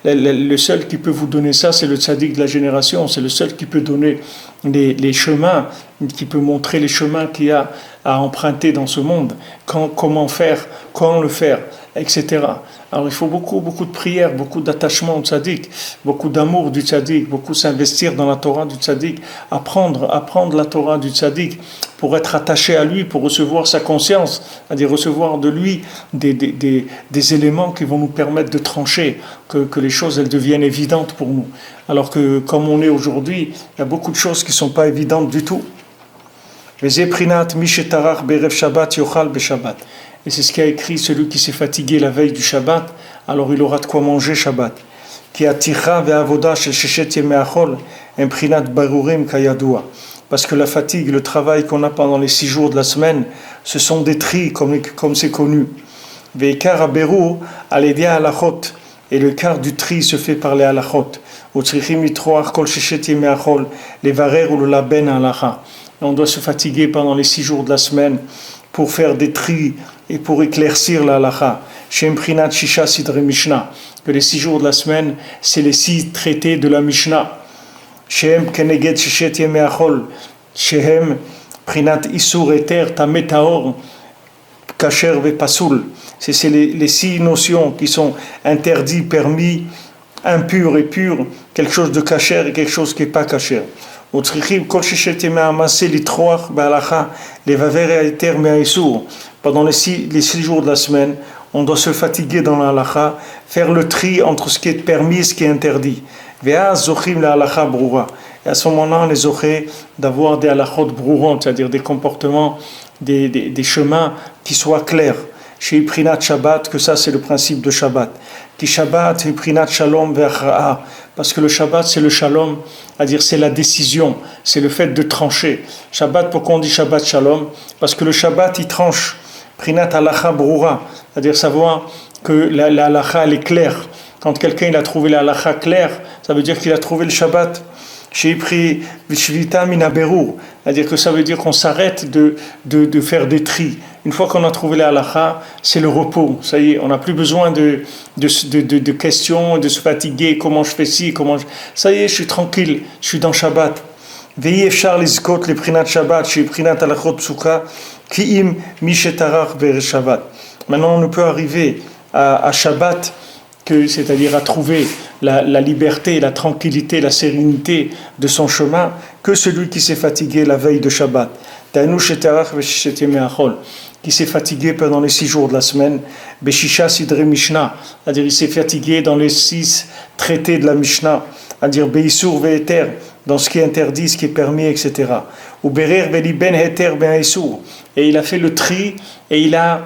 Le seul qui peut vous donner ça, c'est le tzaddik de la génération. C'est le seul qui peut donner les chemins, qui peut montrer les chemins qu'il y a à emprunter dans ce monde. Comment faire, quand le faire, etc. Alors il faut beaucoup de prières, beaucoup d'attachement au tzaddik, beaucoup d'amour du tzaddik, beaucoup s'investir dans la Torah du tzaddik, apprendre la Torah du tzaddik pour être attaché à lui, pour recevoir sa conscience, c'est-à-dire recevoir de lui des éléments qui vont nous permettre de trancher, que les choses elles deviennent évidentes pour nous. Alors que comme on est aujourd'hui, il y a beaucoup de choses qui ne sont pas évidentes du tout. Et c'est ce qu'a écrit celui qui s'est fatigué la veille du Shabbat, alors il aura de quoi manger Shabbat. Parce que la fatigue, le travail qu'on a pendant les 6 jours de la semaine, ce sont des tris, comme c'est connu. Et le quart du tri se fait par les halachot. On doit se fatiguer pendant les 6 jours de la semaine pour faire des tris et pour éclaircir la halacha. Que les 6 jours de la semaine, c'est les 6 traités de la Mishnah. Shehem keneged shishet yemei achol, shehem prinat isur eter tameh taor kasher vepasul. C'est les 6 notions qui sont interdits, permis, impurs et purs, quelque chose de kasher et quelque chose qui n'est pas kasher. Pendant les 6 jours de la semaine, on doit se fatiguer dans la halacha, faire le tri entre ce qui est permis et ce qui est interdit. Et à ce moment-là, on les aurait d'avoir des halachot brourantes, c'est-à-dire des comportements, des chemins qui soient clairs. Chez Prinat Shabbat, que ça c'est le principe de Shabbat. Qui Shabbat, Prinat Shalom ve'achra'a. Parce que le Shabbat c'est le Shalom, c'est-à-dire c'est la décision, c'est le fait de trancher. Shabbat, pourquoi on dit Shabbat Shalom? Parce que le Shabbat il tranche. Prinat halacha brura, c'est-à-dire savoir que la halacha elle est claire. Quand quelqu'un il a trouvé la halacha claire, ça veut dire qu'il a trouvé le Shabbat. J'ai pris Vishvita Minaberur, c'est-à-dire que ça veut dire qu'on s'arrête de faire des tris. Une fois qu'on a trouvé la halakha, c'est le repos. Ça y est, on n'a plus besoin de questions, de se fatiguer. Comment je fais ci, ça y est, je suis tranquille, je suis dans Shabbat. Veillez efshar lizkot le prinat Shabbat, chez prinat halachot psuka, kiim mishetarach ber Shabbat. Maintenant, on ne peut arriver à Shabbat, c'est-à-dire à trouver la liberté, la tranquillité, la sérénité de son chemin, que celui qui s'est fatigué la veille de Shabbat. Qui s'est fatigué pendant les 6 jours de la semaine, Beshisha Sidre Mishnah, c'est-à-dire il s'est fatigué dans les 6 traités de la Mishnah, c'est-à-dire Beisur Ve'eter, dans ce qui est interdit, ce qui est permis, etc. Ou Berer Veli Ben Heter Ben Isur, et il a fait le tri, et il a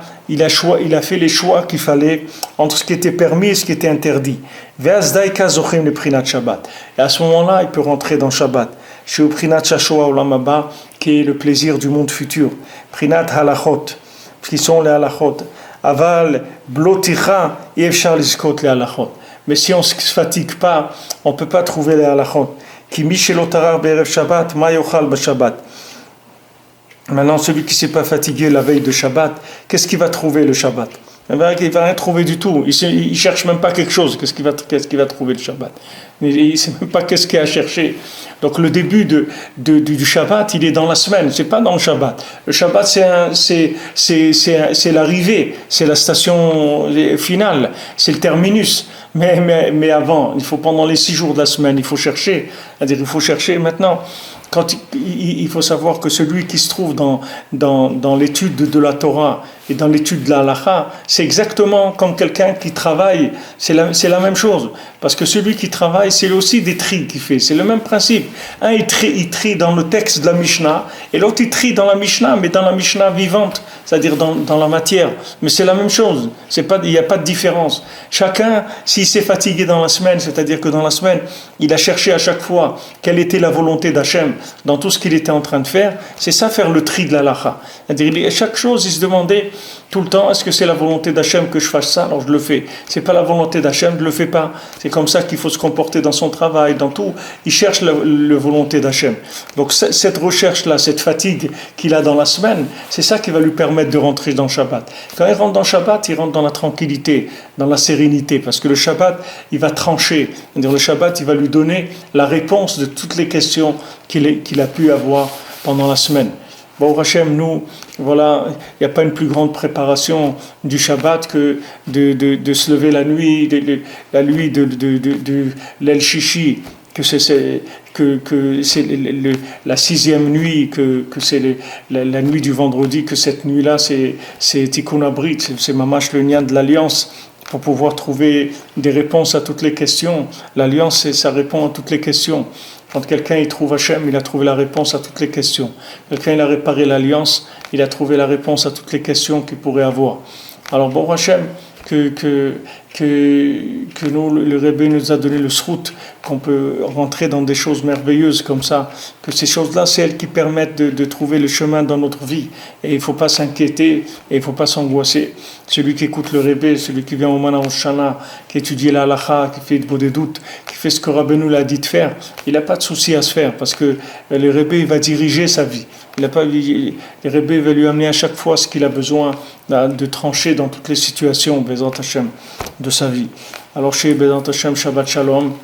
fait les choix qu'il fallait entre ce qui était permis et ce qui était interdit. Ve'azdaika Zochim le Prinat Shabbat. Et à ce moment-là, il peut rentrer dans Shabbat. Chez Prinat Shashoa Olam Haba, qui est le plaisir du monde futur. Prinat Halachot, qui sont les halachot. Aval bloticha yefshar lizkot les halachot. Mais si on ne se fatigue pas, on ne peut pas trouver les halachot. Ki mi shelo tarar be'erev Shabbat, ma yochal b'Shabbat. Maintenant, celui qui ne s'est pas fatigué la veille de Shabbat, qu'est-ce qu'il va trouver le Shabbat? Il va rien trouver du tout. Il cherche même pas quelque chose. Qu'est-ce qu'il va trouver le Shabbat? Il sait même pas qu'est-ce qu'il y a à chercher. Donc le début du Shabbat, il est dans la semaine. C'est pas dans le Shabbat. Le Shabbat, c'est l'arrivée, c'est la station finale, c'est le terminus. Mais avant, il faut pendant les 6 jours de la semaine, il faut chercher. C'est-à-dire, il faut chercher maintenant. Il faut savoir que celui qui se trouve dans l'étude de la Torah et dans l'étude de la Halacha, c'est exactement comme quelqu'un qui travaille, c'est la même chose. Parce que celui qui travaille, c'est aussi des tris qu'il fait, c'est le même principe. Un, il trie dans le texte de la Mishnah, et l'autre, il trie dans la Mishnah, mais dans la Mishnah vivante, c'est-à-dire dans la matière. Mais c'est la même chose, il n'y a pas de différence. Chacun, s'il s'est fatigué dans la semaine, c'est-à-dire que dans la semaine, il a cherché à chaque fois quelle était la volonté d'Hachem dans tout ce qu'il était en train de faire, c'est ça faire le tri de la halakha. C'est-à-dire, chaque chose, il se demandait tout le temps, est-ce que c'est la volonté d'Hachem que je fasse ça? Alors je le fais. C'est pas la volonté d'Hachem, je le fais pas. C'est comme ça qu'il faut se comporter dans son travail, dans tout. Il cherche la volonté d'Hachem. Donc cette recherche-là, cette fatigue qu'il a dans la semaine, c'est ça qui va lui permettre de rentrer dans le Shabbat. Quand il rentre dans le Shabbat, il rentre dans la tranquillité, dans la sérénité, parce que le Shabbat, il va trancher. C'est-à-dire le Shabbat, il va lui donner la réponse de toutes les questions qu'il a pu avoir pendant la semaine. Bon, Hachem, nous, voilà, il n'y a pas une plus grande préparation du Shabbat que de se lever la nuit, la nuit de l'El Shishi, que c'est la 6e nuit, que c'est la nuit du vendredi, que cette nuit-là, c'est Tikkun Abrit, c'est Mamash le Nyan de l'Alliance, pour pouvoir trouver des réponses à toutes les questions. L'Alliance, ça répond à toutes les questions. Quand quelqu'un il trouve Hachem, il a trouvé la réponse à toutes les questions. Quelqu'un il a réparé l'Alliance, il a trouvé la réponse à toutes les questions qu'il pourrait avoir. Alors bon Hachem, que nous, le Rebbe nous a donné le srout, qu'on peut rentrer dans des choses merveilleuses comme ça, que ces choses-là, c'est elles qui permettent de trouver le chemin dans notre vie. Et il ne faut pas s'inquiéter, et il ne faut pas s'angoisser. Celui qui écoute le Rebbe, celui qui vient au Mana Hoshana, qui étudie la halakha, qui fait des doutes, qui fait ce que Rabbeinu l'a dit de faire, il n'a pas de souci à se faire, parce que le Rebbe, il va diriger sa vie. Le Rebbe va lui amener à chaque fois ce qu'il a besoin de trancher dans toutes les situations, Bezrat Hashem, de sa vie. Alors chez Bezrat Hashem, Shabbat Shalom.